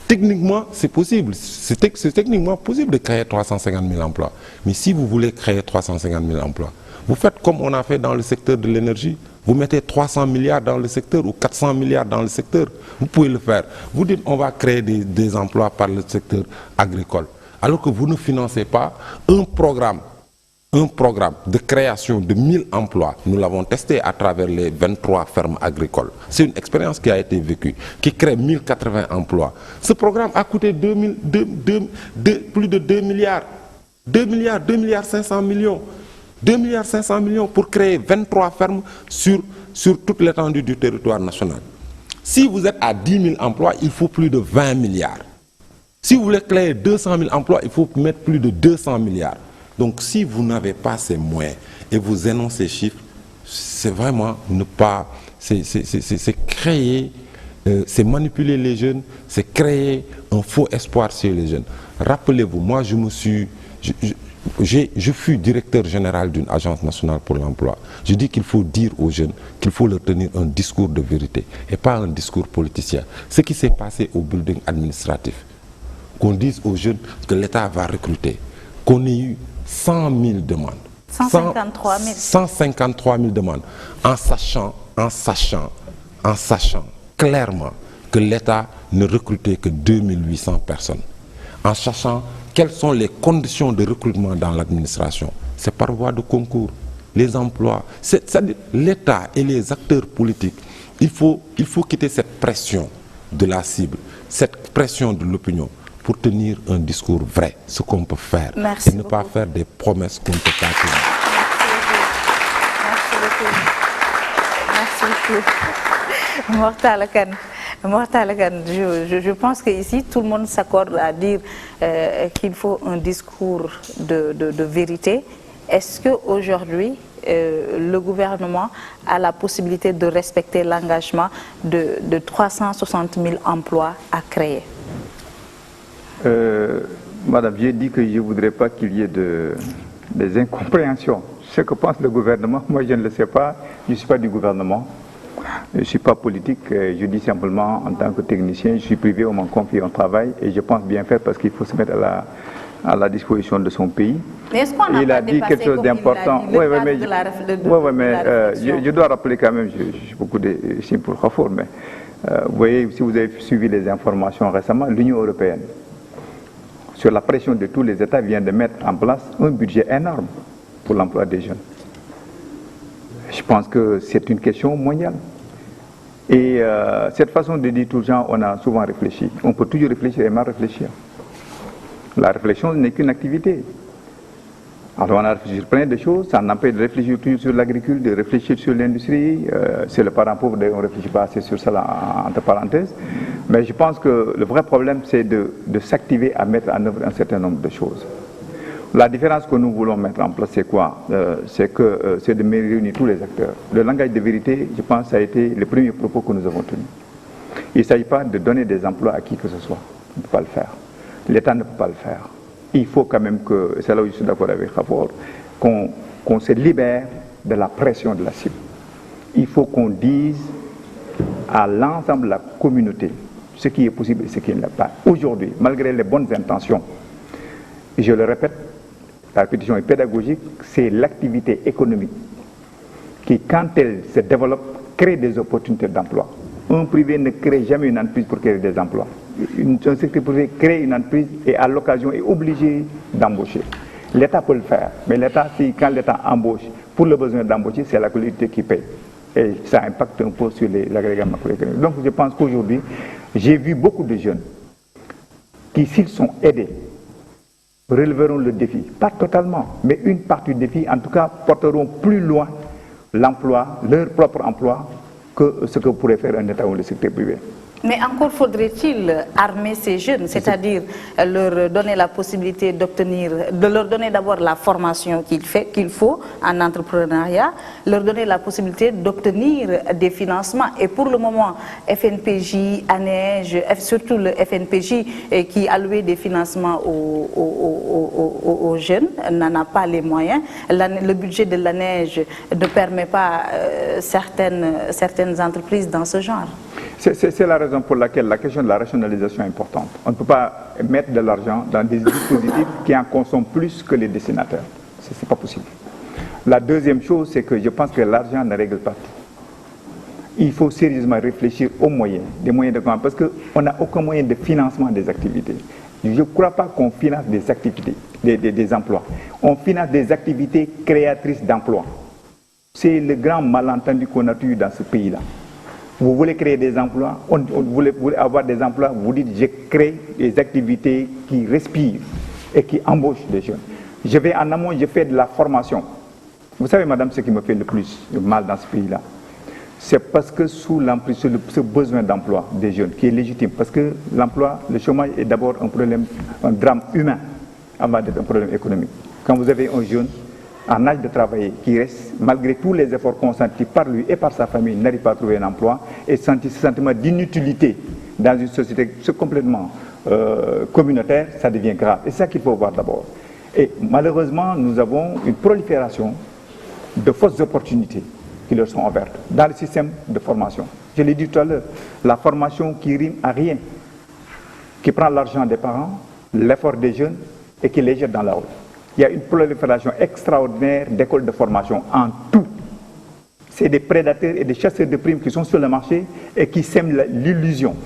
Techniquement, c'est possible. C'est techniquement possible de créer 350 000 emplois. Mais si vous voulez créer 350 000 emplois, vous faites comme on a fait dans le secteur de l'énergie. Vous mettez 300 milliards dans le secteur ou 400 milliards dans le secteur. Vous pouvez le faire. Vous dites on va créer des emplois par le secteur agricole. Alors que vous ne financez pas un programme de création de 1000 emplois. Nous l'avons testé à travers les 23 fermes agricoles. C'est une expérience qui a été vécue, qui crée 1080 emplois. Ce programme a coûté plus de 2 milliards. 2 milliards 500 millions. 2 milliards 500 millions pour créer 23 fermes sur toute l'étendue du territoire national. Si vous êtes à 10 000 emplois, il faut plus de 20 milliards. Si vous voulez créer 200 000 emplois, il faut mettre plus de 200 milliards. Donc si vous n'avez pas ces moyens et vous énoncez ces chiffres, c'est vraiment ne pas... C'est créer, c'est manipuler les jeunes, c'est créer un faux espoir sur les jeunes. Rappelez-vous, moi je fus directeur général d'une agence nationale pour l'emploi. Je dis qu'il faut dire aux jeunes qu'il faut leur tenir un discours de vérité et pas un discours politicien. Ce qui s'est passé au building administratif, qu'on dise aux jeunes que l'État va recruter, qu'on ait eu 100 000 demandes. 153 000. 153 000 demandes, en sachant clairement que l'État ne recrutait que 2800 personnes. En sachant quelles sont les conditions de recrutement dans l'administration. C'est par voie de concours. Les emplois, c'est-à-dire l'État et les acteurs politiques, il faut quitter cette pression de la cible, cette pression de l'opinion, pour tenir un discours vrai, ce qu'on peut faire. Merci et ne beaucoup. pas faire des promesses qu'on ne peut pas tenir. Merci beaucoup. Mortala Kane. Je pense qu'ici, tout le monde s'accorde à dire qu'il faut un discours de vérité. Est-ce qu'aujourd'hui, le gouvernement a la possibilité de respecter l'engagement de 360 000 emplois à créer? Madame, j'ai dit que je ne voudrais pas qu'il y ait des incompréhensions. Ce que pense le gouvernement, moi je ne le sais pas, je ne suis pas du gouvernement, je ne suis pas politique, je dis simplement en tant que technicien, je suis privé, on m'en confie un travail et je pense bien faire parce qu'il faut se mettre à la disposition de son pays. Mais est-ce qu'on n'a il a pas dit dépassé, quelque chose comme il l'a d'important. dit, le Oui, cadre mais, de la je dois rappeler quand même, j'ai beaucoup d'estime pour Khafour, mais vous voyez, si vous avez suivi les informations récemment, l'Union européenne, sur la pression de tous les États, vient de mettre en place un budget énorme pour l'emploi des jeunes. Je pense que c'est une question mondiale. Et cette façon de dire tout le temps, on a souvent réfléchi. On peut toujours réfléchir et mal réfléchir. La réflexion n'est qu'une activité. Alors on a réfléchi sur plein de choses, ça n'empêche de réfléchir toujours sur l'agriculture, de réfléchir sur l'industrie. C'est le parent pauvre, on ne réfléchit pas assez sur ça entre parenthèses. Mais je pense que le vrai problème, c'est de s'activer à mettre en œuvre un certain nombre de choses. La différence que nous voulons mettre en place, c'est quoi? C'est de réunir tous les acteurs. Le langage de vérité, je pense, ça a été le premier propos que nous avons tenu. Il ne s'agit pas de donner des emplois à qui que ce soit. On ne peut pas le faire. L'État ne peut pas le faire. Il faut quand même que, c'est là où je suis d'accord avec Khafour, qu'on se libère de la pression de la cible. Il faut qu'on dise à l'ensemble de la communauté ce qui est possible et ce qui ne l'est pas. Aujourd'hui, malgré les bonnes intentions, et je le répète, la répétition est pédagogique, c'est l'activité économique qui, quand elle se développe, crée des opportunités d'emploi. Un privé ne crée jamais une entreprise pour créer des emplois. Un secteur privé crée une entreprise et à l'occasion est obligé d'embaucher. L'État peut le faire, mais l'État, quand l'État embauche, pour le besoin d'embaucher, c'est la collectivité qui paye. Et ça impacte un peu sur l'agrégat macroéconomique. Donc je pense qu'aujourd'hui, j'ai vu beaucoup de jeunes qui, s'ils sont aidés, relèveront le défi. Pas totalement, mais une partie du défi, en tout cas, porteront plus loin l'emploi, leur propre emploi, que ce que pourrait faire un État ou le secteur privé. Mais encore faudrait-il armer ces jeunes, c'est-à-dire leur donner la possibilité de leur donner d'abord la formation qu'il faut en entrepreneuriat, leur donner la possibilité d'obtenir des financements. Et pour le moment, FNPJ, ANEJ, surtout le FNPJ qui allouait des financements aux jeunes, n'en a pas les moyens. Le budget de l'ANEJ ne permet pas certaines entreprises dans ce genre. C'est la raison pour laquelle la question de la rationalisation est importante. On ne peut pas mettre de l'argent dans des dispositifs qui en consomment plus que les destinataires. Ce n'est pas possible. La deuxième chose, c'est que je pense que l'argent ne règle pas tout. Il faut sérieusement réfléchir aux moyens, des moyens de commande, parce qu'on n'a aucun moyen de financement des activités. Je ne crois pas qu'on finance des activités, des emplois. On finance des activités créatrices d'emplois. C'est le grand malentendu qu'on a eu dans ce pays-là. Vous voulez créer des emplois, vous voulez avoir des emplois, vous dites je crée des activités qui respirent et qui embauchent des jeunes. Je vais en amont, je fais de la formation. Vous savez, madame, ce qui me fait le plus mal dans ce pays-là, c'est parce que sous l'emprise, ce besoin d'emploi des jeunes qui est légitime, parce que l'emploi, le chômage est d'abord un problème, un drame humain avant d'être un problème économique. Quand vous avez un jeune en âge de travailler, qui reste, malgré tous les efforts consentis par lui et par sa famille, n'arrive pas à trouver un emploi et sentir ce sentiment d'inutilité dans une société complètement communautaire, ça devient grave. Et c'est ça qu'il faut voir d'abord. Et malheureusement, nous avons une prolifération de fausses opportunités qui leur sont offertes dans le système de formation. Je l'ai dit tout à l'heure, la formation qui rime à rien, qui prend l'argent des parents, l'effort des jeunes et qui les jette dans la rue. Il y a une prolifération extraordinaire d'écoles de formation en tout. C'est des prédateurs et des chasseurs de primes qui sont sur le marché et qui sèment l'illusion.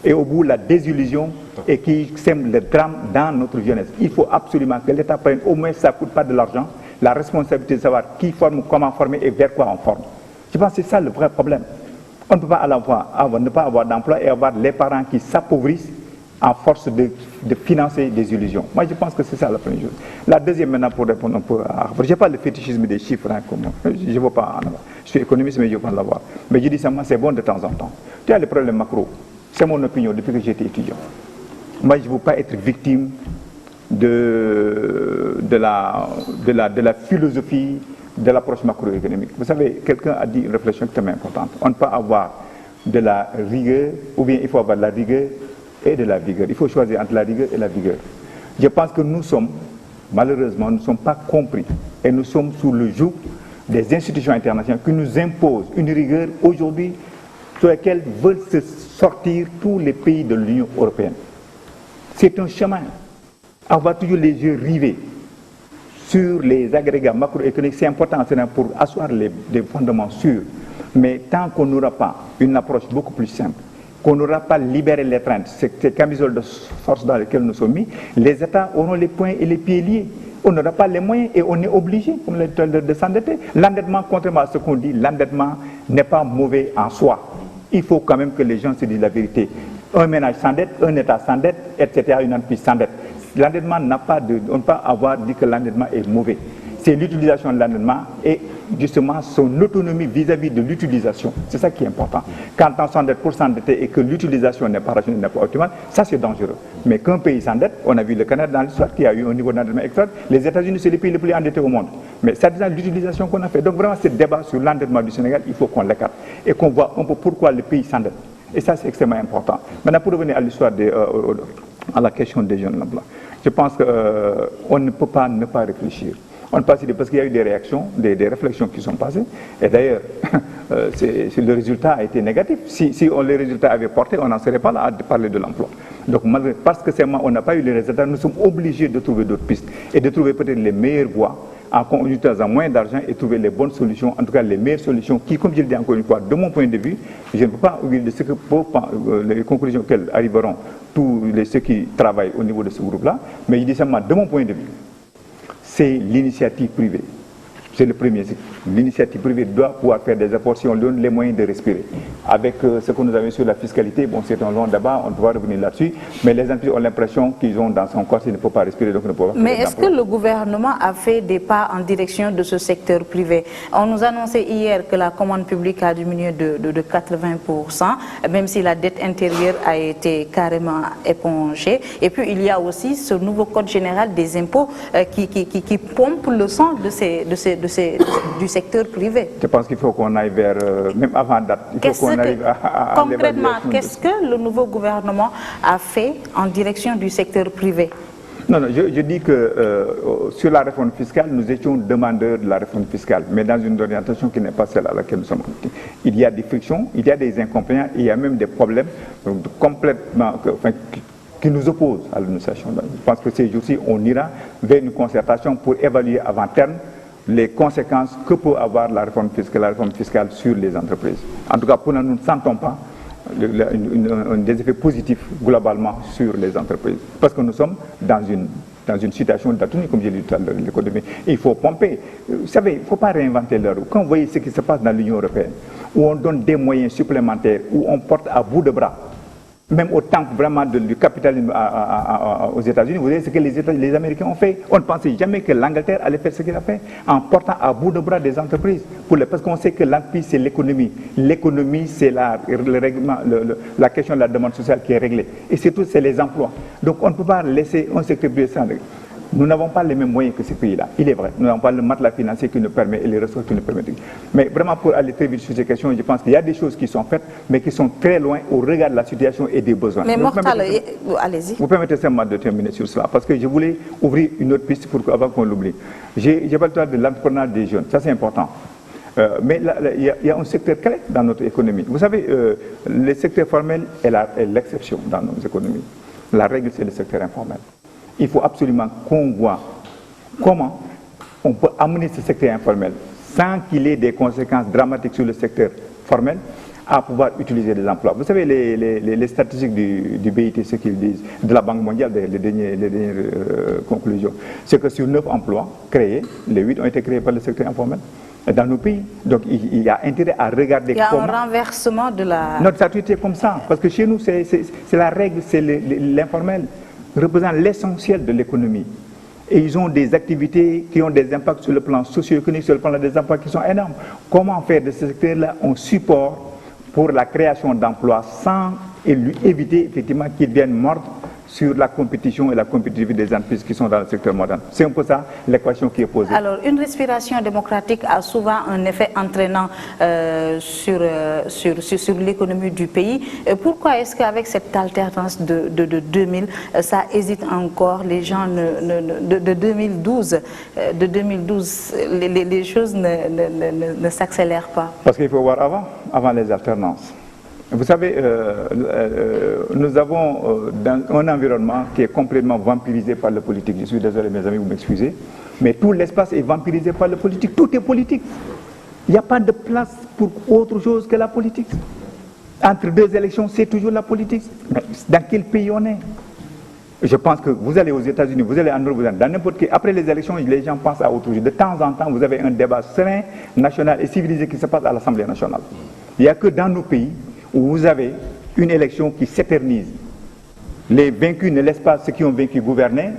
Et au bout, la désillusion et qui sèment le drame dans notre jeunesse. Il faut absolument que l'État prenne, au moins ça ne coûte pas de l'argent, la responsabilité de savoir qui forme, comment former et vers quoi on forme. Je pense que c'est ça le vrai problème. On ne peut pas ne pas avoir d'emploi et avoir les parents qui s'appauvrissent à force de financer des illusions. Moi, je pense que c'est ça la première chose. La deuxième, maintenant, pour répondre un peu à... Je n'ai pas le fétichisme des chiffres, hein, je ne veux pas en avoir. Je suis économiste, mais je ne veux pas l'avoir. Mais je dis seulement, c'est bon de temps en temps. Tu as les problèmes macro. C'est mon opinion depuis que j'étais étudiant. Moi, je ne veux pas être victime de la philosophie de l'approche macroéconomique. Vous savez, quelqu'un a dit une réflexion extrêmement importante. On ne peut pas avoir de la rigueur, ou bien il faut avoir de la rigueur et de la vigueur. Il faut choisir entre la rigueur et la vigueur. Je pense que nous sommes, malheureusement, nous ne sommes pas compris. Et nous sommes sous le joug des institutions internationales qui nous imposent une rigueur aujourd'hui sur laquelle veulent se sortir tous les pays de l'Union européenne. C'est un chemin avoir toujours les yeux rivés sur les agrégats macroéconomiques, c'est important pour asseoir des fondements sûrs. Mais tant qu'on n'aura pas une approche beaucoup plus simple, qu'on n'aura pas libéré les craintes, ces camisoles de force dans lesquelles nous sommes mis, les États auront les poings et les pieds liés. On n'aura pas les moyens et on est obligé, comme l'a dit, de s'endetter. L'endettement, contrairement à ce qu'on dit, l'endettement n'est pas mauvais en soi. Il faut quand même que les gens se disent la vérité. Un ménage s'endette, un État s'endette, etc., une entreprise s'endette. L'endettement n'a pas de... On ne peut pas avoir dit que l'endettement est mauvais. C'est l'utilisation de l'endettement et justement son autonomie vis-à-vis de l'utilisation. C'est ça qui est important. Quand on s'endette pour s'endetter et que l'utilisation n'est pas rationnelle, n'est pas optimale, ça c'est dangereux. Mais qu'un pays s'endette, on a vu le Canada dans l'histoire qui a eu un niveau d'endettement extraordinaire. Les États-Unis, c'est le pays le plus endetté au monde. Mais c'est déjà l'utilisation qu'on a fait. Donc vraiment, ce débat sur l'endettement du Sénégal, il faut qu'on l'écarte et qu'on voit un peu pourquoi le pays s'endette. Et ça, c'est extrêmement important. Maintenant, pour revenir à l'histoire, à la question des jeunes là-bas, je pense qu'on ne peut pas ne pas réfléchir. On passe parce qu'il y a eu des réactions, des réflexions qui sont passées. Et d'ailleurs, le résultat a été négatif. Si les résultats avaient porté, on n'en serait pas là à parler de l'emploi. Donc, parce que on n'a pas eu les résultats, nous sommes obligés de trouver d'autres pistes et de trouver peut-être les meilleures voies en utilisant moins d'argent et trouver les bonnes solutions, en tout cas les meilleures solutions qui, comme je le dis encore une fois, de mon point de vue, je ne peux pas oublier de ce que les conclusions auxquelles arriveront tous ceux qui travaillent au niveau de ce groupe-là, mais je dis seulement de mon point de vue, c'est l'initiative privée. C'est le premier cycle. L'initiative privée doit pouvoir faire des efforts si on donne les moyens de respirer. Avec ce que nous avons sur la fiscalité, bon, c'est un long débat, on doit revenir là-dessus, mais les entreprises ont l'impression qu'ils ont dans son corps, ils ne peuvent pas respirer, donc ils ne peuvent pas. Mais est-ce que le gouvernement a fait des pas en direction de ce secteur privé? On nous annonçait hier que la commande publique a diminué de 80%, même si la dette intérieure a été carrément épongée. Et puis il y a aussi ce nouveau code général des impôts qui pompe le sang du secteur privé. Je pense qu'il faut qu'on aille vers, même avant date, il faut qu'on arrive à concrètement, qu'est-ce que le nouveau gouvernement a fait en direction du secteur privé? Non, je dis que sur la réforme fiscale, nous étions demandeurs de la réforme fiscale, mais dans une orientation qui n'est pas celle à laquelle nous sommes. Il y a des frictions, il y a des inconvénients, il y a même des problèmes complètement... qui nous opposent à l'administration. Je pense que ces jours-ci, on ira vers une concertation pour évaluer avant terme les conséquences que peut avoir la réforme fiscale sur les entreprises. En tout cas, pour nous ne sentons pas des effets positifs globalement sur les entreprises. Parce que nous sommes dans une situation d'atonie, comme j'ai dit tout à l'heure, l'économie. Il faut pomper. Vous savez, il ne faut pas réinventer la roue. Quand vous voyez ce qui se passe dans l'Union européenne, où on donne des moyens supplémentaires, où on porte à bout de bras, même au temps vraiment du capitalisme aux États-Unis, vous voyez ce que les Américains ont fait. On ne pensait jamais que l'Angleterre allait faire ce qu'elle a fait, en portant à bout de bras des entreprises. Parce qu'on sait que l'entreprise, c'est l'économie. L'économie, c'est la question de la demande sociale qui est réglée. Et surtout, c'est les emplois. Donc, on ne peut pas laisser un secteur privé sans règle. Nous n'avons pas les mêmes moyens que ces pays-là, il est vrai. Nous n'avons pas le matelas financier qui nous permet et les ressources qui nous permettent. Mais vraiment, pour aller très vite sur ces questions, je pense qu'il y a des choses qui sont faites, mais qui sont très loin au regard de la situation et des besoins. Mais Mortal, allez-y. Vous permettez seulement de terminer sur cela, parce que je voulais ouvrir une autre piste avant qu'on l'oublie. J'ai parlé de l'entrepreneuriat des jeunes, ça c'est important. Mais il y a un secteur clé dans notre économie. Vous savez, le secteur formel est l'exception dans nos économies. La règle, c'est le secteur informel. Il faut absolument qu'on voit comment on peut amener ce secteur informel sans qu'il ait des conséquences dramatiques sur le secteur formel à pouvoir utiliser des emplois. Vous savez, les statistiques du BIT, ce qu'ils disent, de la Banque mondiale, les dernières conclusions, c'est que sur 9 emplois créés, les 8 ont été créés par le secteur informel dans nos pays. Donc il y a intérêt à regarder comment... Il y a un renversement de la... Notre statut est comme ça, parce que chez nous, c'est la règle, c'est l'informel représente l'essentiel de l'économie. Et ils ont des activités qui ont des impacts sur le plan socio-économique, sur le plan des emplois qui sont énormes. Comment faire de ce secteur-là un support pour la création d'emplois sans lui éviter effectivement qu'ils viennent mordre sur la compétition et la compétitivité des entreprises qui sont dans le secteur moderne. C'est un peu ça l'équation qui est posée. Alors, une respiration démocratique a souvent un effet entraînant sur l'économie du pays. Pourquoi est-ce qu'avec cette alternance de 2000, ça hésite encore? Les gens de 2012, les choses ne s'accélèrent pas. Parce qu'il faut voir avant les alternances. Vous savez, nous avons dans un environnement qui est complètement vampirisé par le politique. Je suis désolé, mes amis, vous m'excusez. Mais tout l'espace est vampirisé par le politique. Tout est politique. Il n'y a pas de place pour autre chose que la politique. Entre deux élections, c'est toujours la politique. Mais dans quel pays on est? Je pense que vous allez aux États-Unis, vous allez en Europe, vous allez dans n'importe quel... Après les élections, les gens pensent à autre chose. De temps en temps, vous avez un débat serein, national et civilisé qui se passe à l'Assemblée nationale. Il n'y a que dans nos pays où vous avez une élection qui s'éternise. Les vaincus ne laissent pas ceux qui ont vaincu gouverner,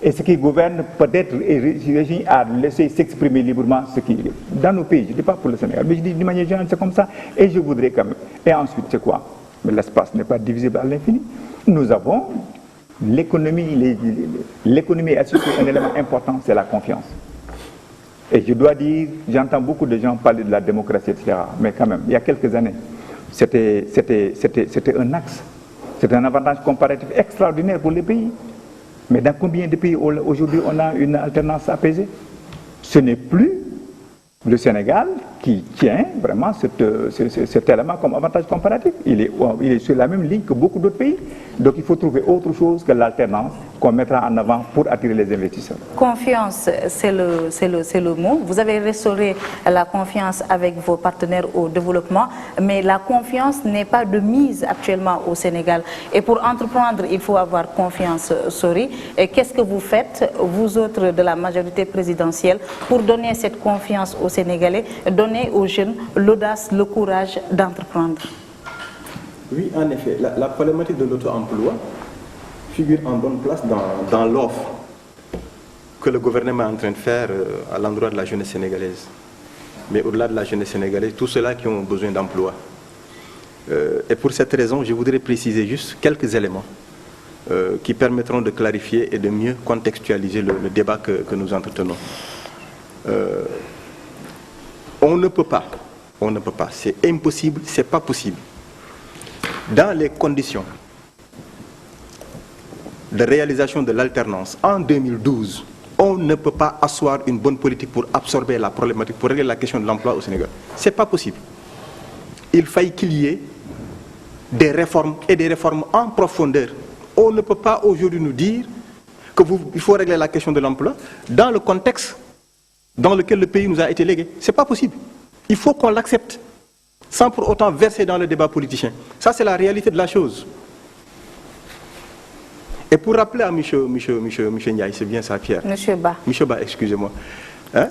et ceux qui gouvernent peut-être régi à laisser s'exprimer librement ce qui est. Dans nos pays, je ne dis pas pour le Sénégal, mais je dis d'une manière générale, c'est comme ça, et je voudrais quand même. Et ensuite, c'est quoi? Mais l'espace n'est pas divisible à l'infini. Nous avons l'économie, l'économie a surtout un élément important, c'est la confiance. Et je dois dire, j'entends beaucoup de gens parler de la démocratie, etc. Mais quand même, il y a quelques années, c'était un axe, c'était un avantage comparatif extraordinaire pour les pays. Mais dans combien de pays aujourd'hui on a une alternance apaisée? Ce n'est plus le Sénégal qui tient vraiment cet élément comme avantage comparatif. Il est sur la même ligne que beaucoup d'autres pays. Donc il faut trouver autre chose que l'alternance qu'on mettra en avant pour attirer les investisseurs. Confiance, c'est le mot. Vous avez restauré la confiance avec vos partenaires au développement, mais la confiance n'est pas de mise actuellement au Sénégal. Et pour entreprendre, il faut avoir confiance, Sori. Et qu'est-ce que vous faites, vous autres de la majorité présidentielle, pour donner cette confiance aux Sénégalais, donner aux jeunes l'audace, le courage d'entreprendre? Oui, en effet, la problématique de l'auto-emploi figure en bonne place dans l'offre que le gouvernement est en train de faire à l'endroit de la jeunesse sénégalaise. Mais au-delà de la jeunesse sénégalaise, tous ceux-là qui ont besoin d'emploi. Et pour cette raison, je voudrais préciser juste quelques éléments qui permettront de clarifier et de mieux contextualiser le débat que nous entretenons. On ne peut pas, c'est impossible, c'est pas possible. Dans les conditions de réalisation de l'alternance en 2012, on ne peut pas asseoir une bonne politique pour absorber la problématique, pour régler la question de l'emploi au Sénégal. Ce n'est pas possible. Il faille qu'il y ait des réformes et des réformes en profondeur. On ne peut pas aujourd'hui nous dire qu'il faut régler la question de l'emploi dans le contexte dans lequel le pays nous a été légué. Ce n'est pas possible. Il faut qu'on l'accepte, sans pour autant verser dans le débat politicien. Ça, c'est la réalité de la chose. Et pour rappeler à M. Ndiaye, c'est bien ça, Pierre. M. Ba. M. Ba, excusez-moi. Hein,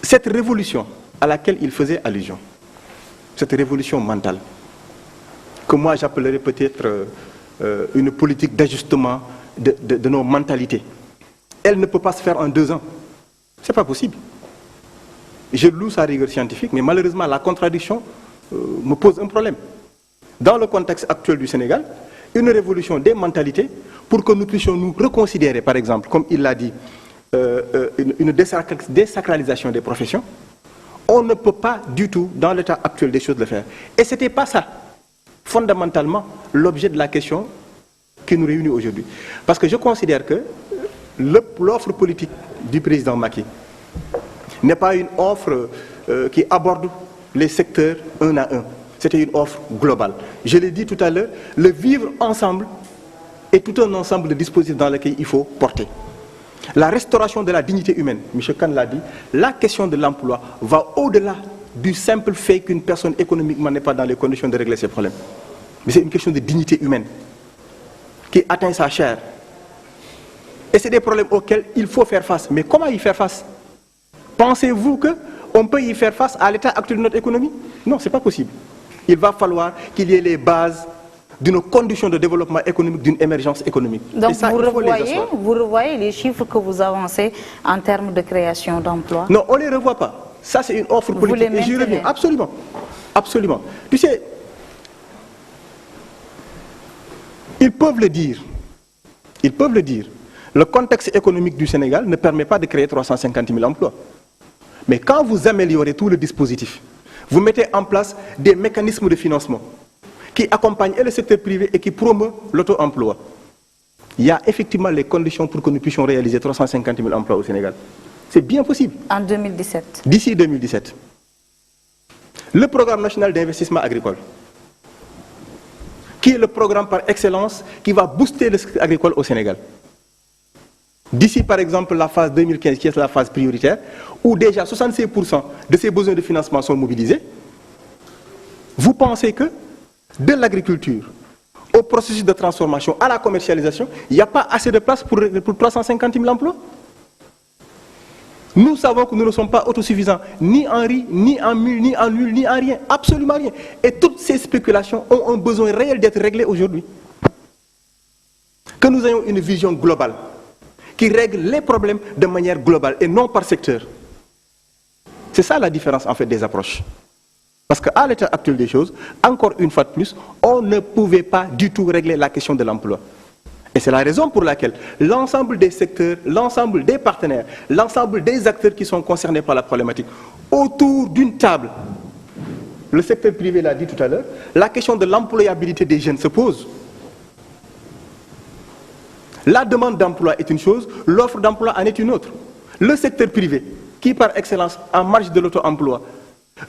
cette révolution à laquelle il faisait allusion, cette révolution mentale, que moi j'appellerais peut-être une politique d'ajustement de nos mentalités, elle ne peut pas se faire en 2 ans. Ce n'est pas possible. Je loue sa rigueur scientifique, mais malheureusement, la contradiction me pose un problème. Dans le contexte actuel du Sénégal, une révolution des mentalités pour que nous puissions nous reconsidérer, par exemple, comme il l'a dit, une désacralisation des professions, on ne peut pas du tout, dans l'état actuel des choses, le faire. Et ce n'était pas ça, fondamentalement, l'objet de la question qui nous réunit aujourd'hui. Parce que je considère que l'offre politique du président Macky n'est pas une offre qui aborde les secteurs un à un. C'était une offre globale. Je l'ai dit tout à l'heure, le vivre ensemble est tout un ensemble de dispositifs dans lesquels il faut porter. La restauration de la dignité humaine, M. Khan l'a dit, la question de l'emploi va au-delà du simple fait qu'une personne économiquement n'est pas dans les conditions de régler ses problèmes. Mais c'est une question de dignité humaine qui atteint sa chair. Et c'est des problèmes auxquels il faut faire face. Mais comment y faire face? Pensez-vous qu'on peut y faire face à l'état actuel de notre économie? Non, ce n'est pas possible. Il va falloir qu'il y ait les bases d'une condition de développement économique, d'une émergence économique. Donc ça, vous revoyez les chiffres que vous avancez en termes de création d'emplois? Non, on ne les revoit pas. Ça, c'est une offre politique. Et j'y reviens. Absolument. Absolument. Tu sais, ils peuvent le dire. Ils peuvent le dire. Le contexte économique du Sénégal ne permet pas de créer 350 000 emplois. Mais quand vous améliorez tout le dispositif, vous mettez en place des mécanismes de financement qui accompagnent le secteur privé et qui promeuvent l'auto-emploi. Il y a effectivement les conditions pour que nous puissions réaliser 350 000 emplois au Sénégal. C'est bien possible. En 2017. D'ici 2017. Le programme national d'investissement agricole, qui est le programme par excellence qui va booster le secteur agricole au Sénégal. D'ici par exemple la phase 2015, qui est la phase prioritaire, où déjà 66% de ces besoins de financement sont mobilisés, vous pensez que de l'agriculture au processus de transformation à la commercialisation, il n'y a pas assez de place pour 350 000 emplois? Nous savons que nous ne sommes pas autosuffisants, ni en riz, ni en mûle, ni en huile, ni en rien, absolument rien. Et toutes ces spéculations ont un besoin réel d'être réglées aujourd'hui. Que nous ayons une vision globale, qui règle les problèmes de manière globale et non par secteur. C'est ça la différence en fait des approches. Parce qu'à l'état actuel des choses, encore une fois de plus, on ne pouvait pas du tout régler la question de l'emploi. Et c'est la raison pour laquelle l'ensemble des secteurs, l'ensemble des partenaires, l'ensemble des acteurs qui sont concernés par la problématique, autour d'une table, le secteur privé l'a dit tout à l'heure, la question de l'employabilité des jeunes se pose. La demande d'emploi est une chose, l'offre d'emploi en est une autre. Le secteur privé, qui par excellence en marge de l'auto-emploi,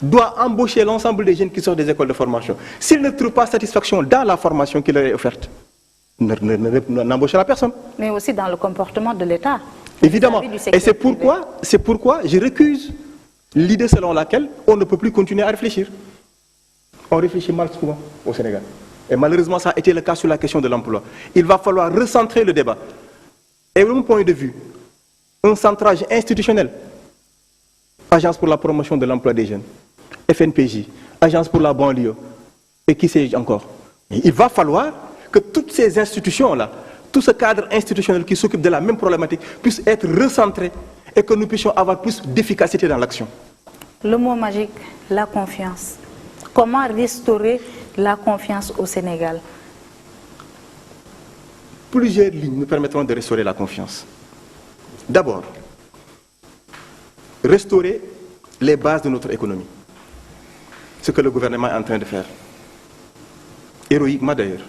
doit embaucher l'ensemble des jeunes qui sortent des écoles de formation. S'ils ne trouvent pas satisfaction dans la formation qui leur est offerte, n'embauchera personne. Mais aussi dans le comportement de l'État. Évidemment. Et c'est pourquoi je récuse l'idée selon laquelle on ne peut plus continuer à réfléchir. On réfléchit mal souvent au Sénégal. Et malheureusement, ça a été le cas sur la question de l'emploi. Il va falloir recentrer le débat. Et de mon point de vue, un centrage institutionnel, Agence pour la promotion de l'emploi des jeunes, FNPJ, Agence pour la banlieue, et qui sais-je encore. Et il va falloir que toutes ces institutions-là, tout ce cadre institutionnel qui s'occupe de la même problématique, puisse être recentré et que nous puissions avoir plus d'efficacité dans l'action. Le mot magique, la confiance. Comment restaurer la confiance au Sénégal? Plusieurs lignes nous permettront de restaurer la confiance. D'abord, restaurer les bases de notre économie. Ce que le gouvernement est en train de faire. Héroïquement d'ailleurs.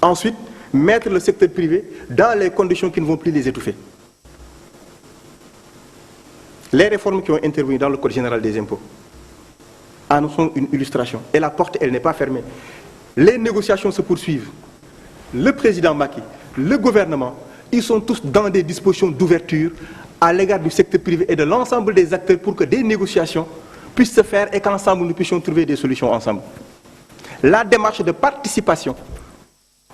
Ensuite, mettre le secteur privé dans les conditions qui ne vont plus les étouffer. Les réformes qui ont intervenu dans le Code général des impôts en sont une illustration. Et la porte, elle n'est pas fermée. Les négociations se poursuivent. Le président Macky, le gouvernement, ils sont tous dans des dispositions d'ouverture à l'égard du secteur privé et de l'ensemble des acteurs pour que des négociations puissent se faire et qu'ensemble nous puissions trouver des solutions ensemble. La démarche de participation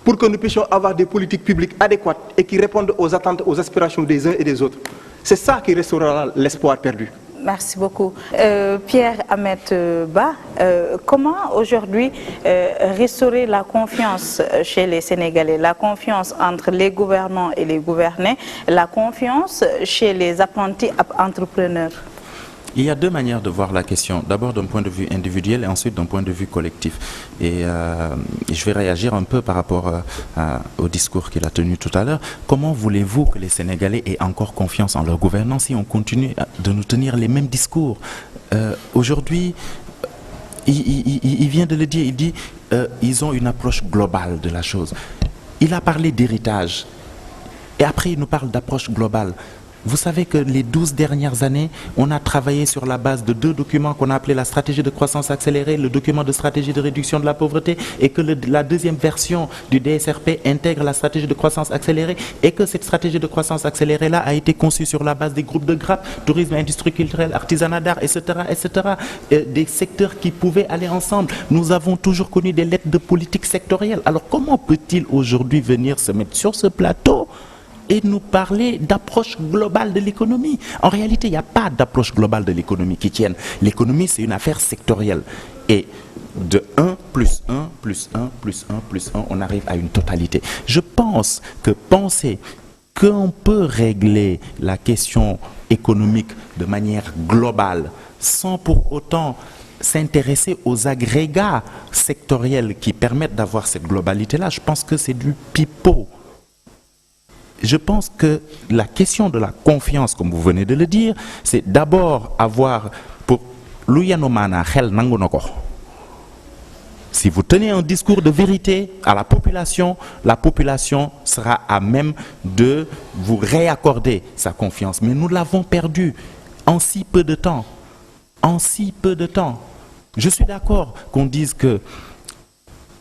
pour que nous puissions avoir des politiques publiques adéquates et qui répondent aux attentes, aux aspirations des uns et des autres. C'est ça qui restaurera l'espoir perdu. Merci beaucoup. Pierre Ahmed Ba, comment aujourd'hui restaurer la confiance chez les Sénégalais, la confiance entre les gouvernants et les gouvernés, la confiance chez les apprentis entrepreneurs? Il y a deux manières de voir la question. D'abord d'un point de vue individuel et ensuite d'un point de vue collectif. Et je vais réagir un peu par rapport au discours qu'il a tenu tout à l'heure. Comment voulez-vous que les Sénégalais aient encore confiance en leur gouvernance si on continue de nous tenir les mêmes discours? Aujourd'hui, il vient de le dire, il dit ils ont une approche globale de la chose. Il a parlé d'héritage et après il nous parle d'approche globale. Vous savez que les 12 dernières années, on a travaillé sur la base de deux documents qu'on a appelés la stratégie de croissance accélérée, le document de stratégie de réduction de la pauvreté, et que la deuxième version du DSRP intègre la stratégie de croissance accélérée, et que cette stratégie de croissance accélérée-là a été conçue sur la base des groupes de GRAP, tourisme, industrie culturelle, artisanat d'art, etc., etc., des secteurs qui pouvaient aller ensemble. Nous avons toujours connu des lettres de politique sectorielle. Alors comment peut-il aujourd'hui venir se mettre sur ce plateau et nous parler d'approche globale de l'économie? En réalité, il n'y a pas d'approche globale de l'économie qui tienne. L'économie, c'est une affaire sectorielle. Et de 1 plus 1 plus 1 plus 1 plus 1, on arrive à une totalité. Je pense que penser qu'on peut régler la question économique de manière globale sans pour autant s'intéresser aux agrégats sectoriels qui permettent d'avoir cette globalité-là, je pense que c'est du pipeau. Je pense que la question de la confiance, comme vous venez de le dire, c'est d'abord avoir pour l'ouyanomana khel nangunoko. Si vous tenez un discours de vérité à la population sera à même de vous réaccorder sa confiance. Mais nous l'avons perdu en si peu de temps. En si peu de temps. Je suis d'accord qu'on dise que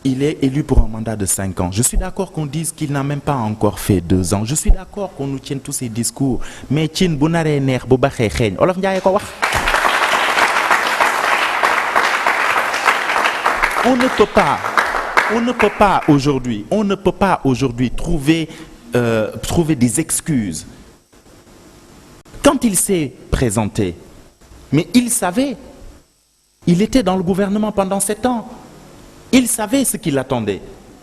il est élu pour un mandat de 5 ans. Je suis d'accord qu'on dise qu'il n'a même pas encore fait 2 ans. Je suis d'accord qu'on nous tienne tous ces discours. Mais cin bu naree neex bu baxee xeeñ Olof Njaay ko wax. On ne peut pas aujourd'hui trouver des excuses. Quand il s'est présenté, mais il savait, il était dans le gouvernement pendant 7 ans. Il savait ce qu'il attendait,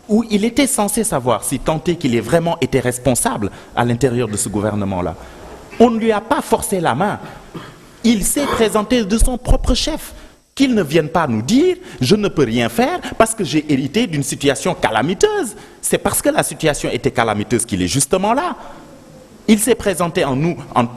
ou il était censé savoir si tant est qu'il ait vraiment été responsable à l'intérieur de ce gouvernement-là. On ne lui a pas forcé la main. Il s'est présenté de son propre chef. Qu'il ne vienne pas nous dire « je ne peux rien faire parce que j'ai hérité d'une situation calamiteuse ». C'est parce que la situation était calamiteuse qu'il est justement là. Il s'est présenté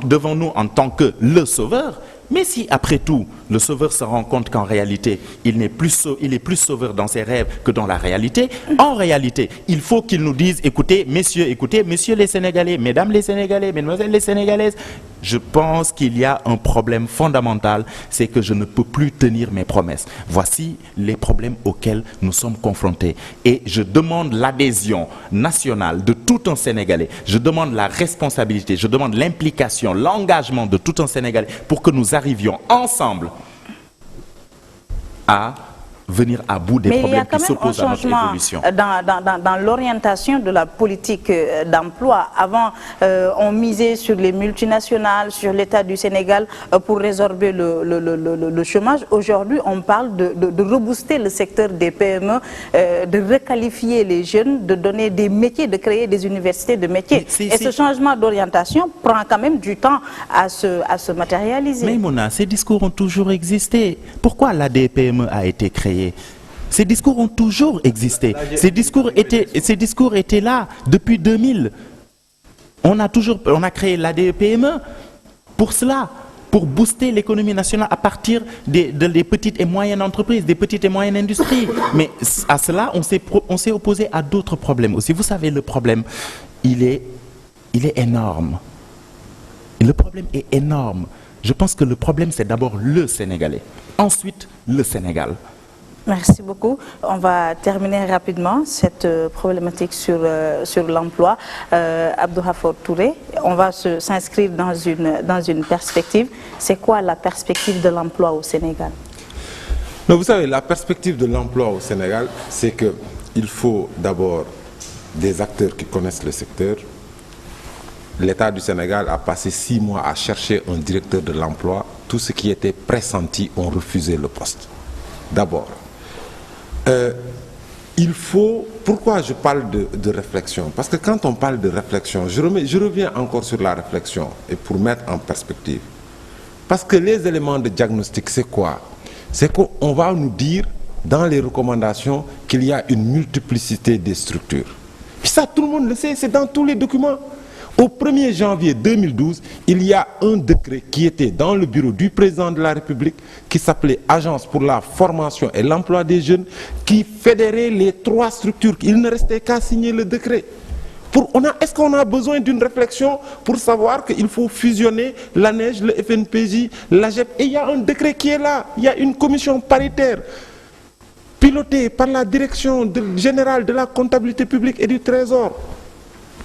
devant nous en tant que le sauveur. Mais si, après tout, le sauveur se rend compte qu'en réalité, il est plus sauveur dans ses rêves que dans la réalité, en réalité, il faut qu'il nous dise, écoutez, messieurs les Sénégalais, mesdames les Sénégalais, mesdemoiselles les Sénégalaises, je pense qu'il y a un problème fondamental, c'est que je ne peux plus tenir mes promesses. Voici les problèmes auxquels nous sommes confrontés. Et je demande l'adhésion nationale de tout un Sénégalais. Je demande la responsabilité, je demande l'implication, l'engagement de tout un Sénégalais pour que nous arrivions ensemble à venir à bout des problèmes qui s'opposent à notre évolution. Mais il y a quand même un changement dans l'orientation de la politique d'emploi. Avant, on misait sur les multinationales, sur l'État du Sénégal pour résorber le chômage. Aujourd'hui, on parle de rebooster le secteur des PME, de requalifier les jeunes, de donner des métiers, de créer des universités de métiers. Et ce changement d'orientation prend quand même du temps à se matérialiser. Mais Mona, ces discours ont toujours existé. Pourquoi l'ADPME a été créée? Ces discours ont toujours existé. Ces discours étaient là depuis 2000. On a créé l'ADPME pour cela, pour booster l'économie nationale à partir des petites et moyennes entreprises, des petites et moyennes industries. Mais à cela, on s'est opposé à d'autres problèmes aussi. Vous savez, le problème, il est énorme. Le problème est énorme. Je pense que le problème, c'est d'abord le Sénégalais. Ensuite, le Sénégal. Merci beaucoup. On va terminer rapidement cette problématique sur l'emploi. Abdou Khafor Touré, on va s'inscrire dans une perspective. C'est quoi la perspective de l'emploi au Sénégal? Non, vous savez, la perspective de l'emploi au Sénégal, c'est qu'il faut d'abord des acteurs qui connaissent le secteur. L'État du Sénégal a passé 6 mois à chercher un directeur de l'emploi. Tous ceux qui étaient pressentis ont refusé le poste. D'abord. Il faut... Pourquoi je parle de réflexion? Parce que quand on parle de réflexion, je reviens encore sur la réflexion et pour mettre en perspective. Parce que les éléments de diagnostic, c'est quoi? C'est qu'on va nous dire dans les recommandations qu'il y a une multiplicité des structures. Puis ça, tout le monde le sait, c'est dans tous les documents. Au 1er janvier 2012, il y a un décret qui était dans le bureau du président de la République qui s'appelait Agence pour la formation et l'emploi des jeunes qui fédérait les 3 structures. Il ne restait qu'à signer le décret. Est-ce qu'on a besoin d'une réflexion pour savoir qu'il faut fusionner l'ANEJ, le FNPJ, l'AGEP? Et il y a un décret qui est là. Il y a une commission paritaire pilotée par la direction générale de la comptabilité publique et du Trésor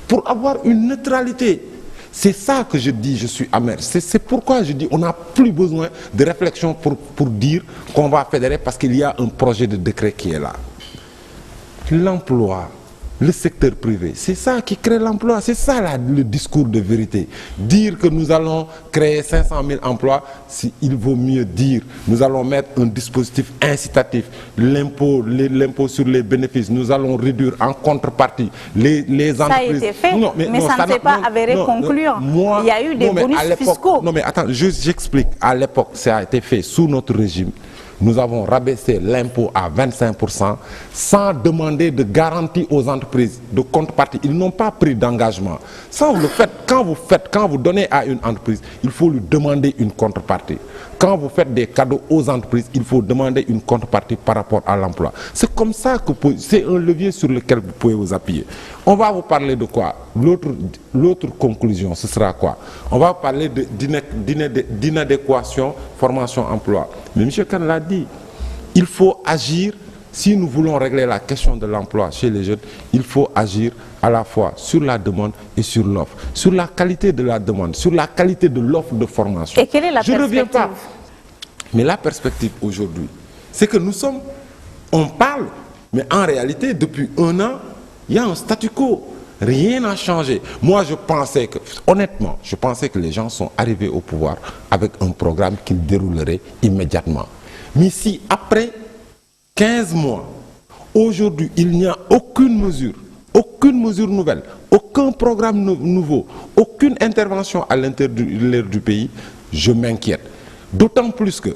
pour avoir une neutralité. C'est ça que je dis, je suis amer. C'est pourquoi je dis on n'a plus besoin de réflexion pour dire qu'on va fédérer parce qu'il y a un projet de décret qui est là. L'emploi, le secteur privé, c'est ça qui crée l'emploi, c'est ça le discours de vérité. Dire que nous allons créer 500 000 emplois, il vaut mieux dire nous allons mettre un dispositif incitatif, l'impôt sur les bénéfices, nous allons réduire en contrepartie les entreprises. Ça a été fait, mais ça ne s'est pas avéré concluant. Il y a eu des bonus fiscaux. Non mais attends, j'explique. À l'époque, ça a été fait sous notre régime. Nous avons rabaissé l'impôt à 25% sans demander de garantie aux entreprises de contrepartie. Ils n'ont pas pris d'engagement. Ça, vous le faites. Quand vous donnez à une entreprise, il faut lui demander une contrepartie. Quand vous faites des cadeaux aux entreprises, il faut demander une contrepartie par rapport à l'emploi. C'est comme ça que c'est un levier sur lequel vous pouvez vous appuyer. On va vous parler de quoi? L'autre conclusion, ce sera quoi? On va parler d'inadéquation formation-emploi. Mais M. Khan l'a dit, il faut agir. Si nous voulons régler la question de l'emploi chez les jeunes, il faut agir à la fois sur la demande et sur l'offre. Sur la qualité de la demande, sur la qualité de l'offre de formation. Et quelle est la perspective? Je ne reviens pas. Mais la perspective aujourd'hui, c'est que on parle, mais en réalité, depuis 1 an, il y a un statu quo. Rien n'a changé. Moi, honnêtement, je pensais que les gens sont arrivés au pouvoir avec un programme qu'ils dérouleraient immédiatement. Mais si après 15 mois, aujourd'hui, il n'y a aucune mesure nouvelle, aucun programme nouveau, aucune intervention à l'intérieur du pays, je m'inquiète. D'autant plus que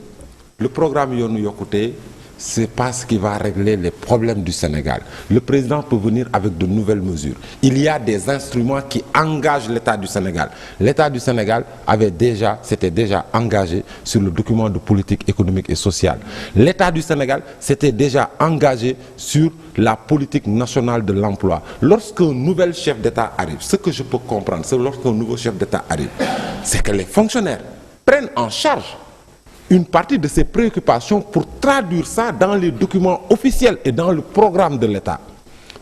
le programme Yoonu Yokkute, c'est pas ce qui va régler les problèmes du Sénégal. Le président peut venir avec de nouvelles mesures. Il y a des instruments qui engagent l'État du Sénégal. L'État du Sénégal s'était déjà engagé sur le document de politique économique et sociale. L'État du Sénégal s'était déjà engagé sur la politique nationale de l'emploi. Lorsqu'un nouvel chef d'État arrive, ce que je peux comprendre, c'est lorsqu'un nouveau chef d'État arrive, c'est que les fonctionnaires prennent en charge une partie de ces préoccupations pour traduire ça dans les documents officiels et dans le programme de l'État.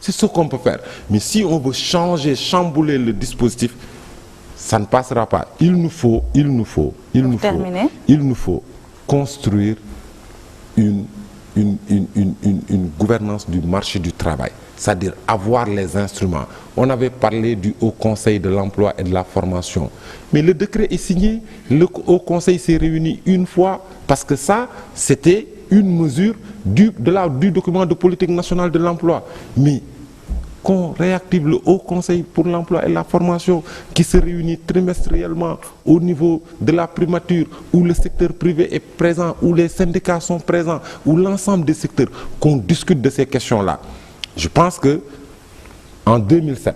C'est ce qu'on peut faire. Mais si on veut chambouler le dispositif, ça ne passera pas. Il nous faut construire une gouvernance du marché du travail. C'est-à-dire avoir les instruments. On avait parlé du Haut Conseil de l'emploi et de la formation. Mais le décret est signé, le Haut Conseil s'est réuni une fois, parce que ça, c'était une mesure du document de politique nationale de l'emploi. Mais qu'on réactive le Haut Conseil pour l'emploi et la formation, qui se réunit trimestriellement au niveau de la primature, où le secteur privé est présent, où les syndicats sont présents, où l'ensemble des secteurs, qu'on discute de ces questions-là. Je pense que en 2007,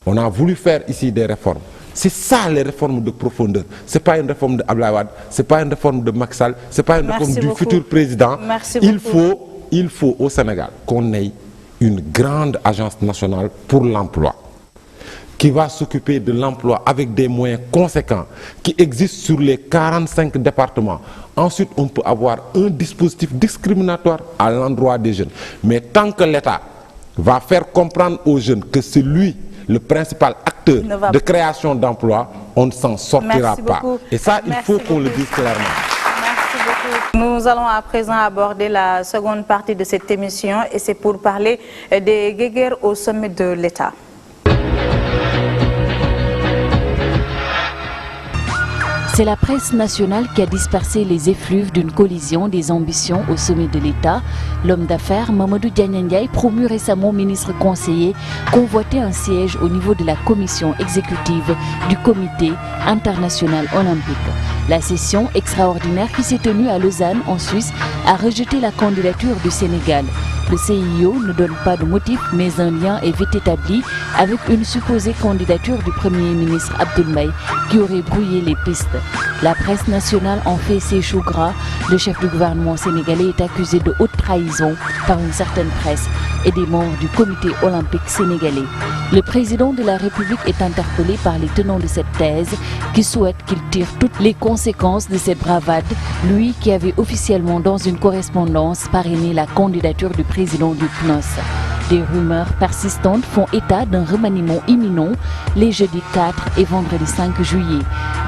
on a voulu faire ici des réformes. C'est ça les réformes de profondeur. C'est pas une réforme de Abdoulaye Wade, c'est pas une réforme de Macky Sall, c'est pas une réforme du futur président. Il faut au Sénégal qu'on ait une grande agence nationale pour l'emploi qui va s'occuper de l'emploi avec des moyens conséquents qui existent sur les 45 départements. Ensuite, on peut avoir un dispositif discriminatoire à l'endroit des jeunes. Mais tant que l'État va faire comprendre aux jeunes que c'est lui le principal acteur de création d'emplois, on ne s'en sortira pas. Et ça, il faut qu'on le dise clairement. Merci beaucoup. Nous allons à présent aborder la seconde partie de cette émission et c'est pour parler des guéguerres au sommet de l'État. C'est la presse nationale qui a dispersé les effluves d'une collision des ambitions au sommet de l'État. L'homme d'affaires Mamadou Diagne Ndiaye, promu récemment ministre conseiller, convoitait un siège au niveau de la commission exécutive du Comité international olympique. La session extraordinaire qui s'est tenue à Lausanne, en Suisse, a rejeté la candidature du Sénégal. Le CIO ne donne pas de motif, mais un lien est vite établi avec une supposée candidature du Premier ministre Abdoul qui aurait brouillé les pistes. La presse nationale en fait ses choux gras. Le chef du gouvernement sénégalais est accusé de haute trahison par une certaine presse et des membres du comité olympique sénégalais. Le président de la République est interpellé par les tenants de cette thèse qui souhaitent qu'il tire toutes les conséquences de cette bravade, lui qui avait officiellement dans une correspondance parrainé la candidature du président du PNOS. Des rumeurs persistantes font état d'un remaniement imminent les jeudis 4 et vendredi 5 juillet.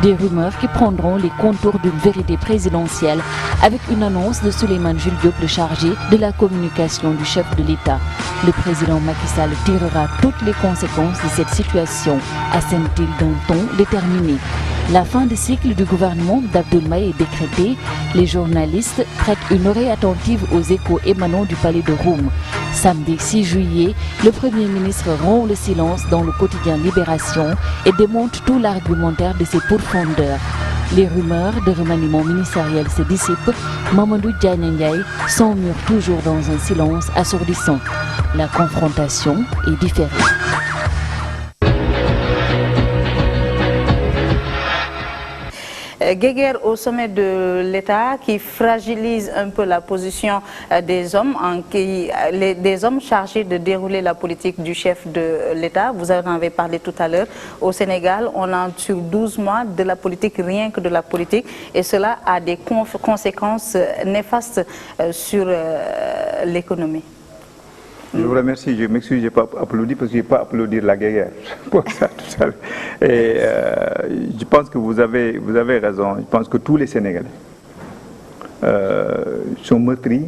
Des rumeurs qui prendront les contours d'une vérité présidentielle avec une annonce de Souleymane Jules Diop, le chargé de la communication du chef de l'État. Le président Macky Sall tirera toutes les conséquences de cette situation, assène-t-il d'un ton déterminé. La fin de cycle du gouvernement d'Abdoul Mbaye est décrétée. Les journalistes prêtent une oreille attentive aux échos émanant du palais de Roum. Samedi 6 juillet, le Premier ministre rompt le silence dans le quotidien Libération et démonte tout l'argumentaire de ses pourfendeurs. Les rumeurs de remaniement ministériel se dissipent. Mamadou Diagne Ndiaye s'emmure toujours dans un silence assourdissant. La confrontation est différée. Guéguerre au sommet de l'État qui fragilise un peu la position des hommes, des hommes chargés de dérouler la politique du chef de l'État. Vous en avez parlé tout à l'heure. Au Sénégal, on a sur 12 mois de la politique, rien que de la politique, et cela a des conséquences néfastes sur l'économie. Je vous remercie, je m'excuse, je n'ai pas applaudi parce que je n'ai pas applaudi la guerre. Pour ça, tout à l'heure. Et je pense que vous avez raison. Je pense que tous les Sénégalais sont meurtris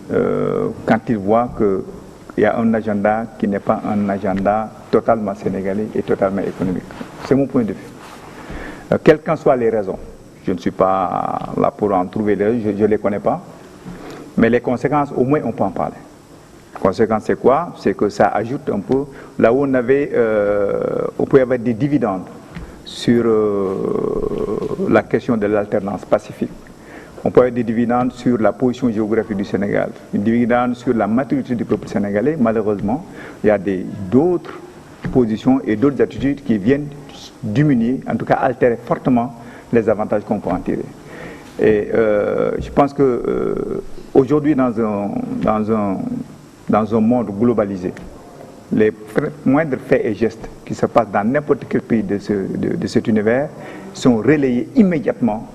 quand ils voient qu'il y a un agenda qui n'est pas un agenda totalement sénégalais et totalement économique. C'est mon point de vue. Quelles qu'en soient les raisons, je ne suis pas là pour en trouver les raisons, je ne les connais pas, mais les conséquences, au moins on peut en parler. Conséquence, c'est quoi? C'est que ça ajoute un peu, là où on peut y avoir des dividendes sur la question de l'alternance pacifique. On peut avoir des dividendes sur la position géographique du Sénégal, des dividendes sur la maturité du peuple sénégalais. Malheureusement, il y a d'autres positions et d'autres attitudes qui viennent diminuer, en tout cas altérer fortement les avantages qu'on peut en tirer. Et je pense que aujourd'hui, dans un monde globalisé, les moindres faits et gestes qui se passent dans n'importe quel pays de cet univers sont relayés immédiatement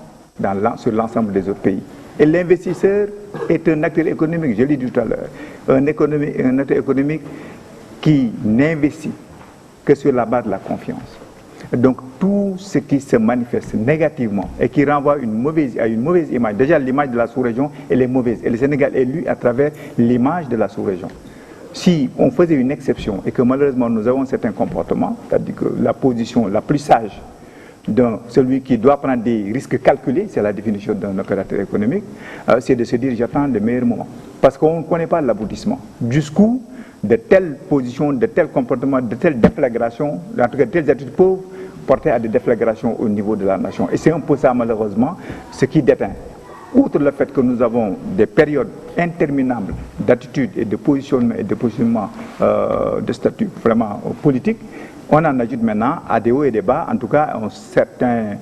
sur l'ensemble des autres pays. Et l'investisseur est un acteur économique, je l'ai dit tout à l'heure, un acteur économique qui n'investit que sur la base de la confiance. Donc tout ce qui se manifeste négativement et qui renvoie à une mauvaise image, déjà l'image de la sous-région elle est mauvaise, et le Sénégal est lu à travers l'image de la sous-région. Si on faisait une exception et que malheureusement nous avons un certain comportement, c'est-à-dire que la position la plus sage de celui qui doit prendre des risques calculés, c'est la définition d'un opérateur économique, c'est de se dire j'attends le meilleur moment. Parce qu'on ne connaît pas l'aboutissement. Jusqu'où de telles positions, de tels comportements, de telles déflagrations, en tout cas de telles attitudes peuvent porter à des déflagrations au niveau de la nation. Et c'est un peu ça malheureusement ce qui déteint. Outre le fait que nous avons des périodes interminables d'attitude et de positionnement de statut vraiment politique, on en ajoute maintenant à des hauts et des bas, en tout cas un certain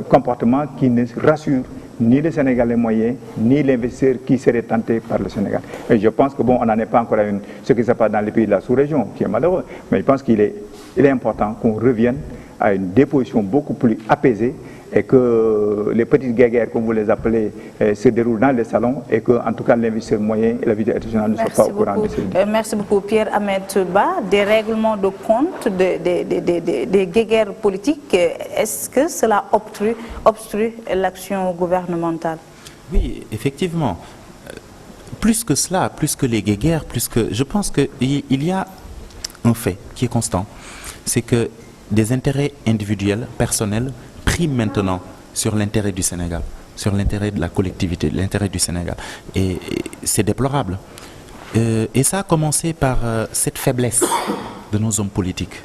comportement qui ne rassure ni les Sénégalais moyens, ni l'investisseur qui serait tenté par le Sénégal. Et je pense que bon, on n'en est pas encore à ce qui se passe dans les pays de la sous-région, qui est malheureux, mais je pense qu'il est important qu'on revienne à une déposition beaucoup plus apaisée et que les petites guerres, comme vous les appelez, se déroulent dans les salons et que, en tout cas, l'investisseur moyen et la vie internationale ne soient pas au courant de ces choses. Merci beaucoup, Pierre-Ahmed Ba. Des règlements de compte, des guerres politiques, est-ce que cela obstrue l'action gouvernementale? Oui, effectivement. Plus que cela, plus que les guerres, je pense qu'il y a un fait qui est constant, c'est que des intérêts individuels, personnels, priment maintenant sur l'intérêt du Sénégal, sur l'intérêt de la collectivité, l'intérêt du Sénégal. Et c'est déplorable. Et ça a commencé par cette faiblesse de nos hommes politiques,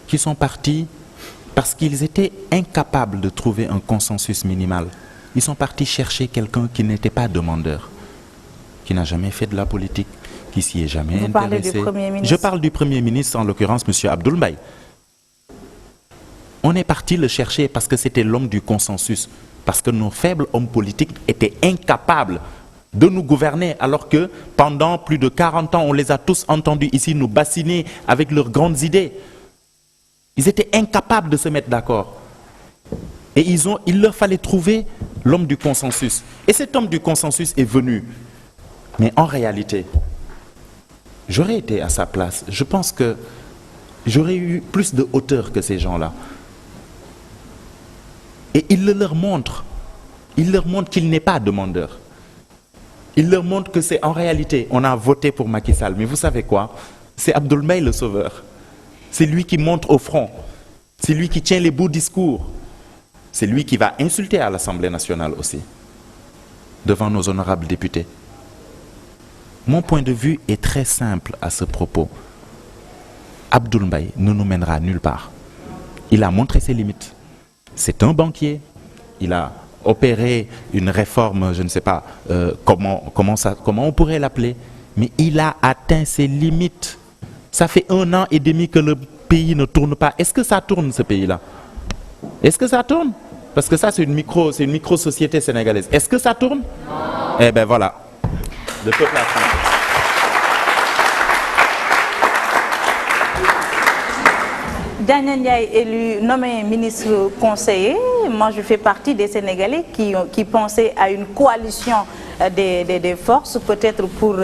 qui sont partis parce qu'ils étaient incapables de trouver un consensus minimal. Ils sont partis chercher quelqu'un qui n'était pas demandeur, qui n'a jamais fait de la politique, qui s'y est jamais intéressé. Vous parlez du Premier ministre? Je parle du Premier ministre, en l'occurrence M. Abdoul Mbaye. On est parti le chercher parce que c'était l'homme du consensus, parce que nos faibles hommes politiques étaient incapables de nous gouverner, alors que pendant plus de 40 ans, on les a tous entendus ici nous bassiner avec leurs grandes idées. Ils étaient incapables de se mettre d'accord. Et il leur fallait trouver l'homme du consensus. Et cet homme du consensus est venu. Mais en réalité, j'aurais été à sa place. Je pense que j'aurais eu plus de hauteur que ces gens-là. Et il leur montre qu'il n'est pas demandeur. Il leur montre que c'est en réalité, on a voté pour Macky Sall. Mais vous savez quoi? C'est Abdoul Mbaye le sauveur. C'est lui qui monte au front. C'est lui qui tient les beaux discours. C'est lui qui va insulter à l'Assemblée nationale aussi, devant nos honorables députés. Mon point de vue est très simple à ce propos. Abdoul Mbaye ne nous mènera nulle part. Il a montré ses limites. C'est un banquier. Il a opéré une réforme, je ne sais pas comment on pourrait l'appeler, mais il a atteint ses limites. Ça fait 1 an et demi que le pays ne tourne pas. Est-ce que ça tourne, ce pays-là? Est-ce que ça tourne? Parce que ça, c'est une micro-société sénégalaise. Est-ce que ça tourne? Eh bien voilà. Le peuple a faim. Diagne Ndiaye élu, nommé ministre conseiller. Moi, je fais partie des Sénégalais qui pensaient à une coalition des forces, peut-être pour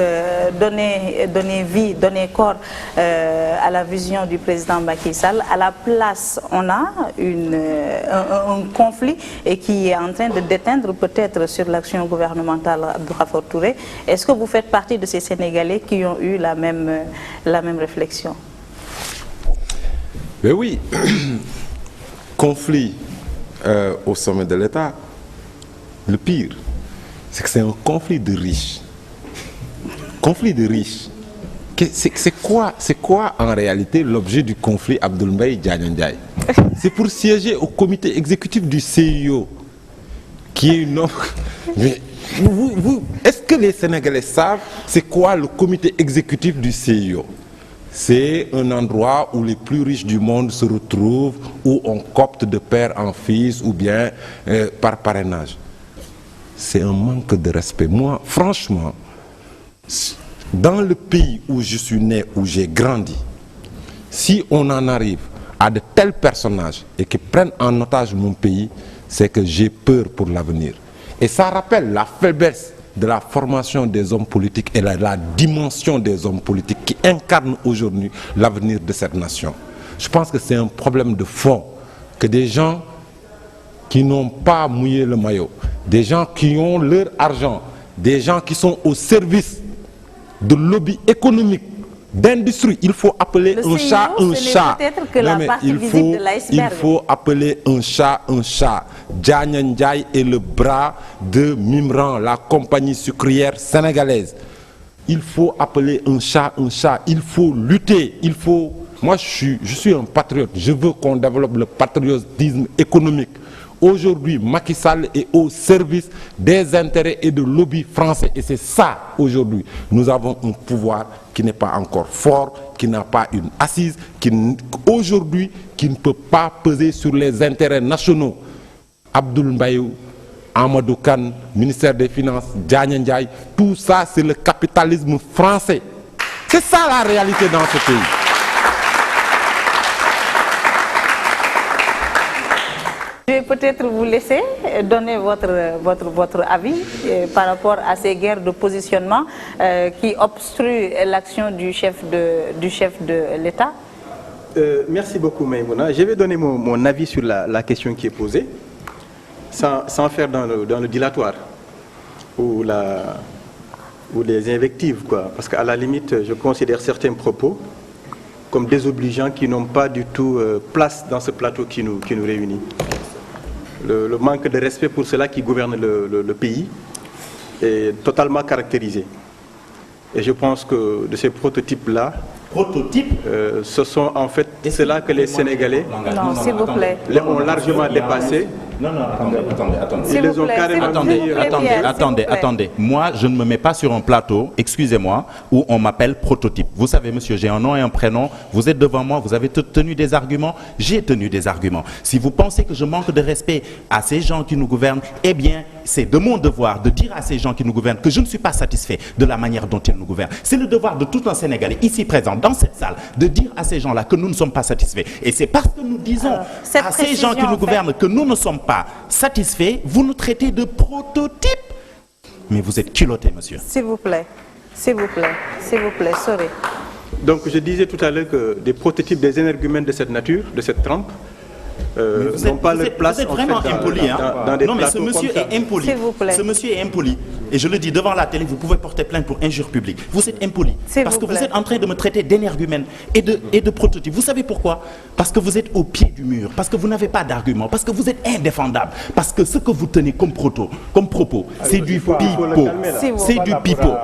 donner vie, donner corps à la vision du président Macky Sall. À la place, on a un conflit et qui est en train de déteindre peut-être sur l'action gouvernementale Abdourahmane Touré. Est-ce que vous faites partie de ces Sénégalais qui ont eu la même réflexion? Mais oui, conflit au sommet de l'État, le pire, c'est que c'est un conflit de riches. Conflit de riches. C'est quoi en réalité l'objet du conflit Abdoul Mbaye Diagne Ndiaye? C'est pour siéger au comité exécutif du CIO, qui est une offre. Mais est-ce que les Sénégalais savent c'est quoi le comité exécutif du CIO? C'est un endroit où les plus riches du monde se retrouvent, où on copte de père en fils ou bien par parrainage. C'est un manque de respect. Moi, franchement, dans le pays où je suis né, où j'ai grandi, si on en arrive à de tels personnages et qui prennent en otage mon pays, c'est que j'ai peur pour l'avenir. Et ça rappelle la faiblesse de la formation des hommes politiques et la dimension des hommes politiques qui incarnent aujourd'hui l'avenir de cette nation. Je pense que c'est un problème de fond, que des gens qui n'ont pas mouillé le maillot, des gens qui ont leur argent, des gens qui sont au service de lobby économique, d'industrie, il faut appeler un chat un chat. Il faut appeler un chat un chat. Diagne Ndiaye est le bras de Mimran, la compagnie sucrière sénégalaise. Il faut appeler un chat un chat. Il faut lutter. Moi, je suis un patriote. Je veux qu'on développe le patriotisme économique. Aujourd'hui, Macky Sall est au service des intérêts et de lobby français. Et c'est ça, aujourd'hui. Nous avons un pouvoir qui n'est pas encore fort, qui n'a pas une assise, aujourd'hui, qui ne peut pas peser sur les intérêts nationaux. Abdoul Mbaye, Amadou Kane, ministère des Finances, Diagne Ndiaye, tout ça, c'est le capitalisme français. C'est ça la réalité dans ce pays. Je vais peut-être vous laisser donner votre avis par rapport à ces guerres de positionnement qui obstruent l'action du chef de l'État. Merci beaucoup Maïmouna. Je vais donner mon avis sur la question qui est posée, sans faire dans le dilatoire ou les invectives, quoi. Parce qu'à la limite, je considère certains propos comme désobligeants qui n'ont pas du tout place dans ce plateau qui nous réunit. Le manque de respect pour ceux-là qui gouvernent le pays est totalement caractérisé. Et je pense que de ces prototypes-là, ce sont en fait ceux-là que les Sénégalais ont largement dépassé. Non, attendez. Ils les ont carrément attendez. Moi, je ne me mets pas sur un plateau, excusez-moi, où on m'appelle prototype. Vous savez, monsieur, j'ai un nom et un prénom. Vous êtes devant moi, vous avez tenu des arguments. J'ai tenu des arguments. Si vous pensez que je manque de respect à ces gens qui nous gouvernent, eh bien, c'est de mon devoir de dire à ces gens qui nous gouvernent que je ne suis pas satisfait de la manière dont ils nous gouvernent. C'est le devoir de tout un Sénégalais ici présent, dans cette salle, de dire à ces gens-là que nous ne sommes pas satisfaits. Et c'est parce que nous disons à ces gens qui nous gouvernent que nous ne sommes pas satisfaits, vous nous traitez de prototype. Mais vous êtes culotté, monsieur. S'il vous plaît, sorry. Donc je disais tout à l'heure que des prototypes, des énergumènes de cette nature, de cette trempe, n'ont pas leur place. Vous êtes vraiment impoli, dans des non, mais ce monsieur est impoli. S'il vous plaît. Ce monsieur est impoli. Et je le dis devant la télé, vous pouvez porter plainte pour injure publique. Vous êtes impoli. Parce que vous êtes en train de me traiter d'énergumène et de prototype. Vous savez pourquoi? Parce que vous êtes au pied du mur. Parce que vous n'avez pas d'argument. Parce que vous êtes indéfendable. Parce que ce que vous tenez comme propos, c'est du pipeau. C'est du pipeau.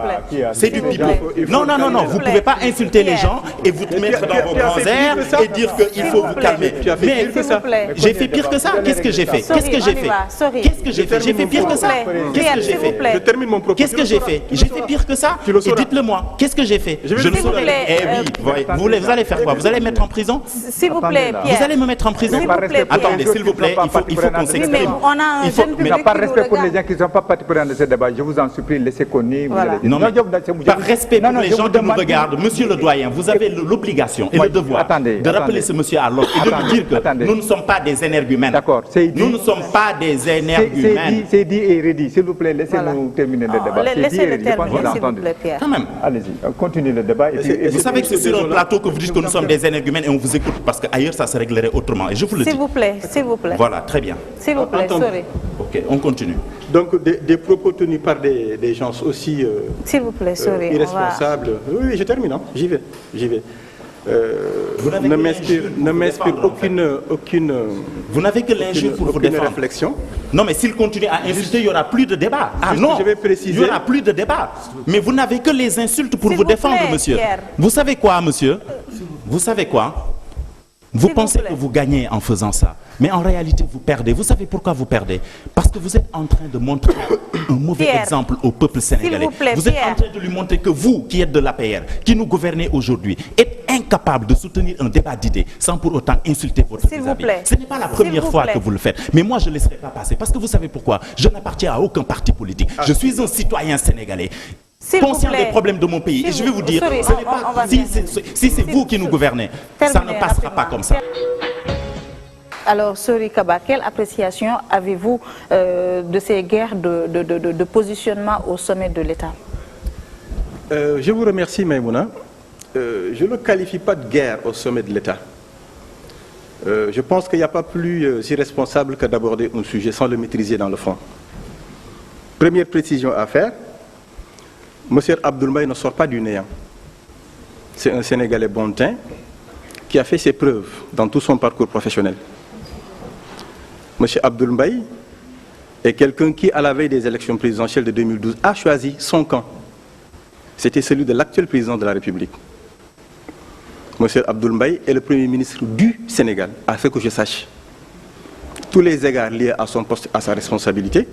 C'est du pipeau. Non. Vous ne pouvez pas insulter les gens et vous mettre dans vos grands airs et dire qu'il faut vous calmer. Mais J'ai fait pire que ça. Qu'est-ce que j'ai fait? Qu'est-ce que j'ai fait? Qu'est-ce que j'ai fait? J'ai fait pire que ça. Qu'est-ce que j'ai fait? Je termine mon propos. Qu'est-ce que j'ai fait? J'ai fait pire que ça. Et dites-le moi. Qu'est-ce que j'ai fait? Je le saurai. Eh oui, vous allez faire quoi? Vous allez me mettre en prison? S'il vous plaît, Pierre. Vous allez me mettre en prison? Attendez, s'il vous plaît, il faut qu'on s'exprime. Il n'y a pas de respect pour les gens qui ne sont pas partis prenant ce débat. Je vous en supplie, laissez connaître. Non, mais par respect pour les gens qui nous regardent, monsieur le doyen, vous avez l'obligation et le devoir de rappeler ce monsieur à l'ordre et de lui dire que nous ne sommes pas des énergumènes. D'accord, c'est dit. Nous ne sommes pas des énergumènes. C'est dit et redit. S'il vous plaît, laissez-nous terminer le débat. Laissez-le terminer, s'il vous plaît, Pierre. Quand même. Allez-y, continuez le débat. Vous savez que c'est sur un plateau que vous dites que nous sommes des énergumènes et on vous écoute parce qu'ailleurs ça se réglerait autrement. Et je vous le dis. S'il vous plaît, s'il vous plaît. Voilà, très bien. S'il vous plaît, sorry. Ok, on continue. Donc des propos tenus par des gens aussi s'il vous plaît, sorry, irresponsables. Oui, je termine, hein. J'y vais. Ne m'inspire aucune. Vous n'avez que l'injure pour vous défendre. Réflexion. Non, mais s'il continue à insulter, il n'y aura plus de débat. Ah non, je vais préciser. Il n'y aura plus de débat. Mais vous n'avez que les insultes pour vous défendre, monsieur. Pierre. Vous savez quoi, monsieur? Vous savez quoi? Vous pensez que vous gagnez en faisant ça, mais en réalité vous perdez. Vous savez pourquoi vous perdez? Parce que vous êtes en train de montrer un mauvais exemple au peuple sénégalais. Vous êtes en train de lui montrer que vous, qui êtes de l'APR, qui nous gouvernez aujourd'hui, êtes incapable de soutenir un débat d'idées sans pour autant insulter votre vis-à-vis. Ce n'est pas la première fois que vous le faites. Mais moi, je ne laisserai pas passer. Parce que vous savez pourquoi? Je n'appartiens à aucun parti politique. Je suis un citoyen sénégalais. Conscient des problèmes de mon pays. Et je vais vous dire, si c'est vous qui nous gouvernez, ça ne passera pas comme ça. Alors, Sori Kaba, quelle appréciation avez-vous de ces guerres de positionnement au sommet de l'État? Je vous remercie, Maïmouna. Je ne qualifie pas de guerre au sommet de l'État. Je pense qu'il n'y a pas plus irresponsable que d'aborder un sujet sans le maîtriser dans le fond. Première précision à faire. Monsieur Abdoul Mbaye ne sort pas du néant. C'est un Sénégalais bon teint qui a fait ses preuves dans tout son parcours professionnel. Monsieur Abdoul Mbaye est quelqu'un qui, à la veille des élections présidentielles de 2012, a choisi son camp. C'était celui de l'actuel président de la République. Monsieur Abdoul Mbaye est le Premier ministre du Sénégal, à ce que je sache. Tous les égards liés à son poste, à sa responsabilité,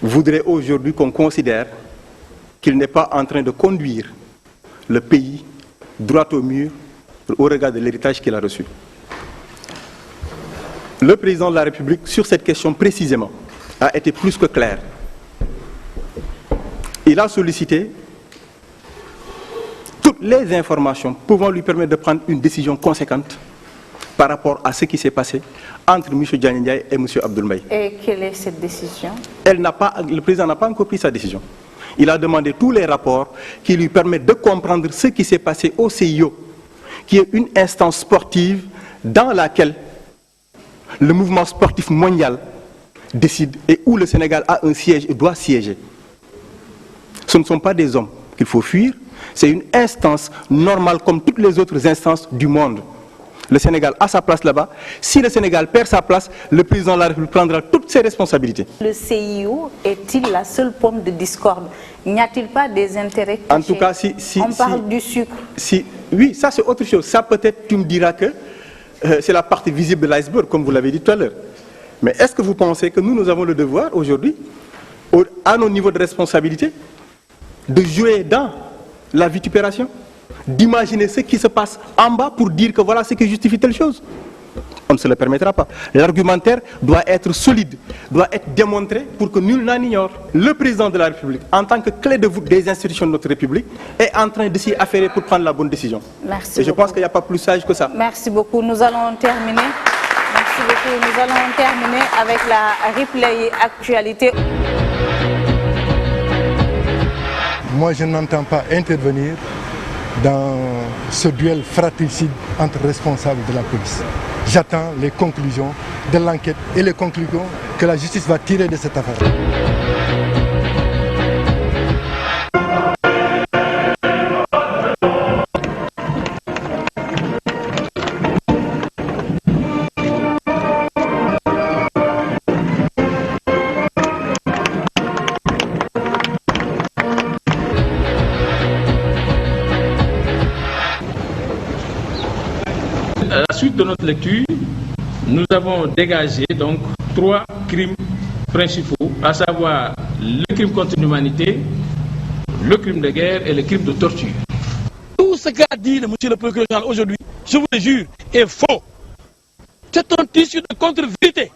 voudraient aujourd'hui qu'on considère qu'il n'est pas en train de conduire le pays droit au mur au regard de l'héritage qu'il a reçu. Le président de la République, sur cette question précisément, a été plus que clair. Il a sollicité toutes les informations pouvant lui permettre de prendre une décision conséquente par rapport à ce qui s'est passé entre M. Diagne Ndiaye et M. Abdoul Mbaye. Et quelle est cette décision? Le président n'a pas encore pris sa décision. Il a demandé tous les rapports qui lui permettent de comprendre ce qui s'est passé au CIO, qui est une instance sportive dans laquelle le mouvement sportif mondial décide et où le Sénégal a un siège et doit siéger. Ce ne sont pas des hommes qu'il faut fuir, c'est une instance normale comme toutes les autres instances du monde. Le Sénégal a sa place là-bas. Si le Sénégal perd sa place, le président de la République prendra toutes ses responsabilités. Le CIO est-il la seule pomme de discorde? N'y a-t-il pas des intérêts cachés? En tout cas, on parle du sucre. Oui, ça c'est autre chose. Ça peut-être tu me diras que c'est la partie visible de l'iceberg, comme vous l'avez dit tout à l'heure. Mais est-ce que vous pensez que nous avons le devoir aujourd'hui, à nos niveaux de responsabilité, de jouer dans la vitupération, d'imaginer ce qui se passe en bas pour dire que voilà ce qui justifie telle chose? On ne se le permettra pas. L'argumentaire doit être solide, doit être démontré pour que nul n'en ignore. Le président de la République, en tant que clé de voûte des institutions de notre République, est en train de s'y affairer pour prendre la bonne décision. Merci Et je pense qu'il n'y a pas plus sage que ça. Merci beaucoup. Nous allons terminer. Merci beaucoup. Nous allons terminer avec la replay actualité. Moi, je n'entends pas intervenir dans ce duel fratricide entre responsables de la police. J'attends les conclusions de l'enquête et les conclusions que la justice va tirer de cette affaire. À la suite de notre lecture, nous avons dégagé donc 3 crimes principaux, à savoir le crime contre l'humanité, le crime de guerre et le crime de torture. Tout ce qu'a dit le monsieur le procureur général aujourd'hui, je vous le jure, est faux. C'est un tissu de contre-vérité.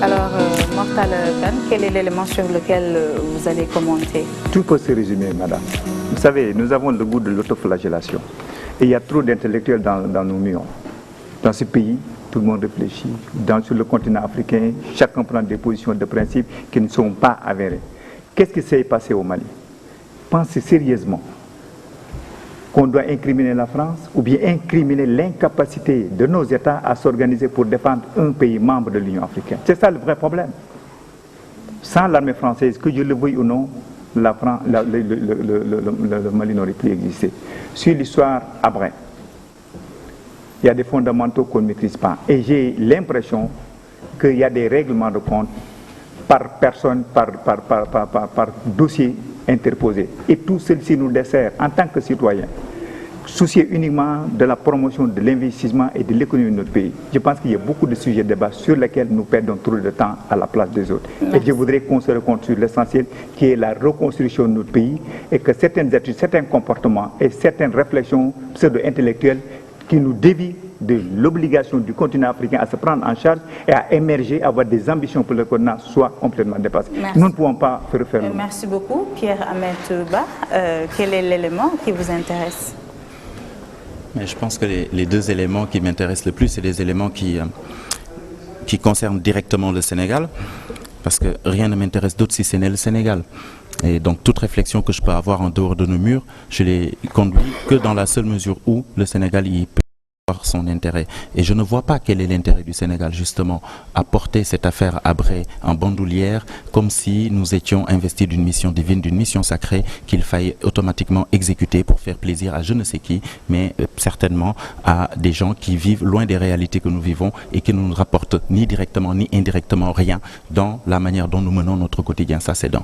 Alors, Mortal Khan, quel est l'élément sur lequel vous allez commenter? Tout peut se résumer, madame. Vous savez, nous avons le goût de l'autoflagellation. Et il y a trop d'intellectuels dans nos murs. Dans ce pays, tout le monde réfléchit. Sur le continent africain, chacun prend des positions de principe qui ne sont pas avérées. Qu'est-ce qui s'est passé au Mali? Pensez sérieusement qu'on doit incriminer la France ou bien incriminer l'incapacité de nos États à s'organiser pour défendre un pays membre de l'Union africaine. C'est ça le vrai problème. Sans l'armée française, que je le veuille ou non, le Mali n'aurait plus existé. Sur l'histoire après, il y a des fondamentaux qu'on ne maîtrise pas. Et j'ai l'impression qu'il y a des règlements de compte par personne, par dossier interposé. Et tout ceci nous dessert en tant que citoyens, soucieux uniquement de la promotion de l'investissement et de l'économie de notre pays. Je pense qu'il y a beaucoup de sujets de débat sur lesquels nous perdons trop de temps à la place des autres. Merci. Et je voudrais qu'on se rencontre sur l'essentiel qui est la reconstruction de notre pays et que certaines attitudes, certains comportements et certaines réflexions pseudo-intellectuelles qui nous dévient de l'obligation du continent africain à se prendre en charge et à émerger, à avoir des ambitions pour le continent soient complètement dépassées. Merci. Nous ne pouvons pas faire faire. Merci beaucoup, Pierre-Ahmed Ba. Quel est l'élément qui vous intéresse? Mais je pense que les 2 éléments qui m'intéressent le plus, c'est les éléments qui concernent directement le Sénégal, parce que rien ne m'intéresse d'autre si ce n'est le Sénégal. Et donc toute réflexion que je peux avoir en dehors de nos murs, je les conduis que dans la seule mesure où le Sénégal y peut avoir son intérêt. Et je ne vois pas quel est l'intérêt du Sénégal, justement, à porter cette affaire à Bré en bandoulière, comme si nous étions investis d'une mission divine, d'une mission sacrée, qu'il faille automatiquement exécuter pour faire plaisir à je ne sais qui, mais certainement à des gens qui vivent loin des réalités que nous vivons et qui ne nous rapportent ni directement ni indirectement rien dans la manière dont nous menons notre quotidien. Ça, c'est d'un.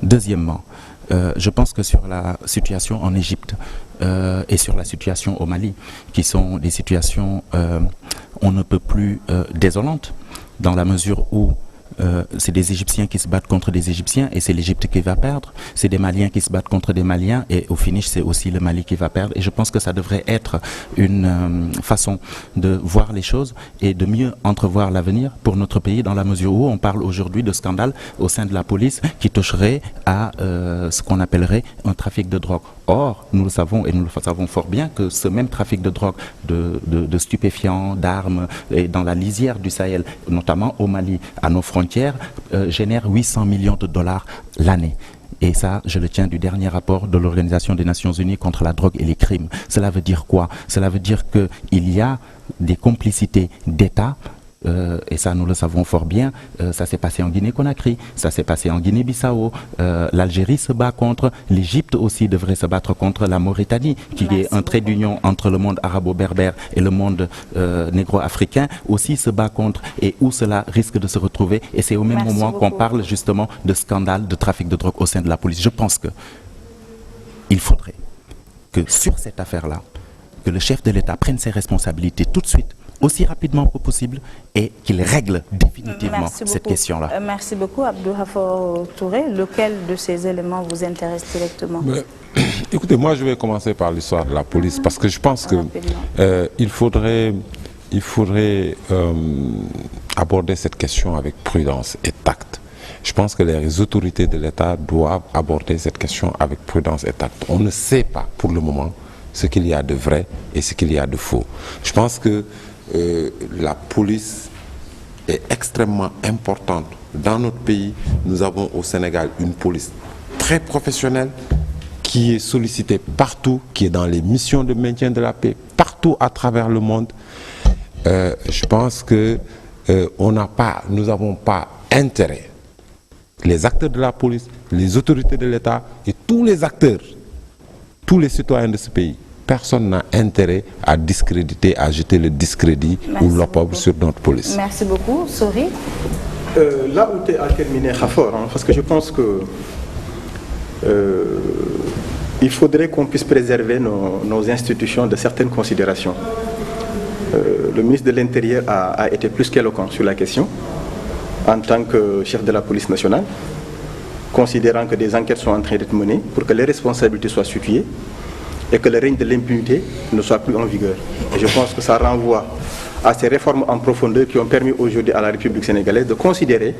Deuxièmement, je pense que sur la situation en Égypte et sur la situation au Mali, qui sont des situations on ne peut plus désolantes, dans la mesure où c'est des Égyptiens qui se battent contre des Égyptiens et c'est l'Égypte qui va perdre. C'est des Maliens qui se battent contre des Maliens et au finish c'est aussi le Mali qui va perdre. Et je pense que ça devrait être une façon de voir les choses et de mieux entrevoir l'avenir pour notre pays, dans la mesure où on parle aujourd'hui de scandales au sein de la police qui toucherait à ce qu'on appellerait un trafic de drogue. Or, nous le savons et nous le savons fort bien que ce même trafic de drogue, de stupéfiants, d'armes, et dans la lisière du Sahel, notamment au Mali, à nos frontières, génère 800 millions de dollars l'année. Et ça, je le tiens du dernier rapport de l'Organisation des Nations Unies contre la drogue et les crimes. Cela veut dire quoi? Cela veut dire qu'il y a des complicités d'État. Et ça, nous le savons fort bien, ça s'est passé en Guinée-Conakry, ça s'est passé en Guinée-Bissau, l'Algérie se bat contre, l'Égypte aussi devrait se battre contre la Mauritanie, qui est un trait d'union entre le monde arabo-berbère et le monde négro-africain, aussi se bat contre, et où cela risque de se retrouver. Et c'est au même moment qu'on parle justement de scandale de trafic de drogue au sein de la police. Je pense qu'il faudrait que sur cette affaire-là, que le chef de l'État prenne ses responsabilités tout de suite, aussi rapidement que possible, et qu'il règle définitivement cette question-là. Merci beaucoup, Abdou Hafor Touré. Lequel de ces éléments vous intéresse directement? Écoutez, moi je vais commencer par l'histoire de la police, parce que je pense qu'il faudrait aborder cette question avec prudence et tact. Je pense que les autorités de l'État doivent aborder cette question avec prudence et tact. On ne sait pas pour le moment ce qu'il y a de vrai et ce qu'il y a de faux. Je pense que la police est extrêmement importante. Dans notre pays, nous avons au Sénégal une police très professionnelle qui est sollicitée partout, qui est dans les missions de maintien de la paix, partout à travers le monde. Je pense que nous n'avons pas intérêt les acteurs de la police, les autorités de l'État et tous les acteurs, tous les citoyens de ce pays. Personne n'a intérêt à discréditer, à jeter le discrédit ou l'opprobre sur notre police. Merci beaucoup. Sori. Là où tu as terminé, Khafor, parce que je pense que il faudrait qu'on puisse préserver nos institutions de certaines considérations. Le ministre de l'Intérieur a été plus qu'éloquent sur la question, en tant que chef de la police nationale, considérant que des enquêtes sont en train d'être menées pour que les responsabilités soient situées et que le règne de l'impunité ne soit plus en vigueur. Et je pense que ça renvoie à ces réformes en profondeur qui ont permis aujourd'hui à la République sénégalaise de considérer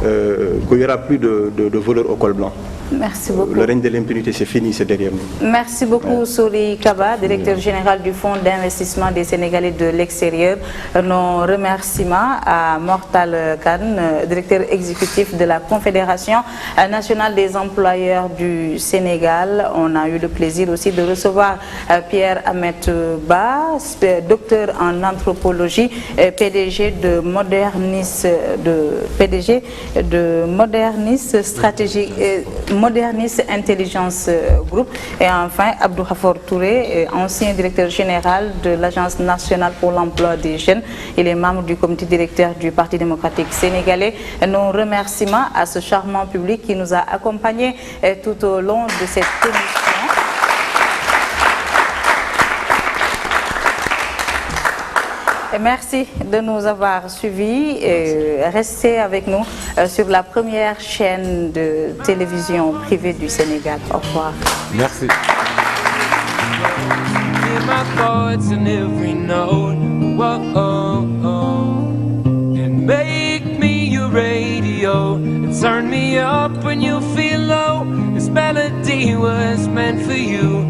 qu'il n'y aura plus de voleurs au col blanc. Merci beaucoup. Le règne de l'impunité, c'est fini, c'est derrière nous. Merci beaucoup, Sori Kaba, directeur général du Fonds d'investissement des Sénégalais de l'extérieur. Nos remerciements à Mortal Khan, directeur exécutif de la Confédération nationale des employeurs du Sénégal. On a eu le plaisir aussi de recevoir Pierre Ahmed Ba, docteur en anthropologie, PDG de Modernis Stratégique. Modernis Intelligence Group, et enfin Abdou Khafor Touré, ancien directeur général de l'Agence nationale pour l'emploi des jeunes. Il est membre du comité directeur du Parti démocratique sénégalais. Nos remerciements à ce charmant public qui nous a accompagnés tout au long de cette émission. Et merci de nous avoir suivis. Restez avec nous sur la première chaîne de télévision privée du Sénégal. Au revoir. Merci. Turn me up when you feel low. This melody was meant for you.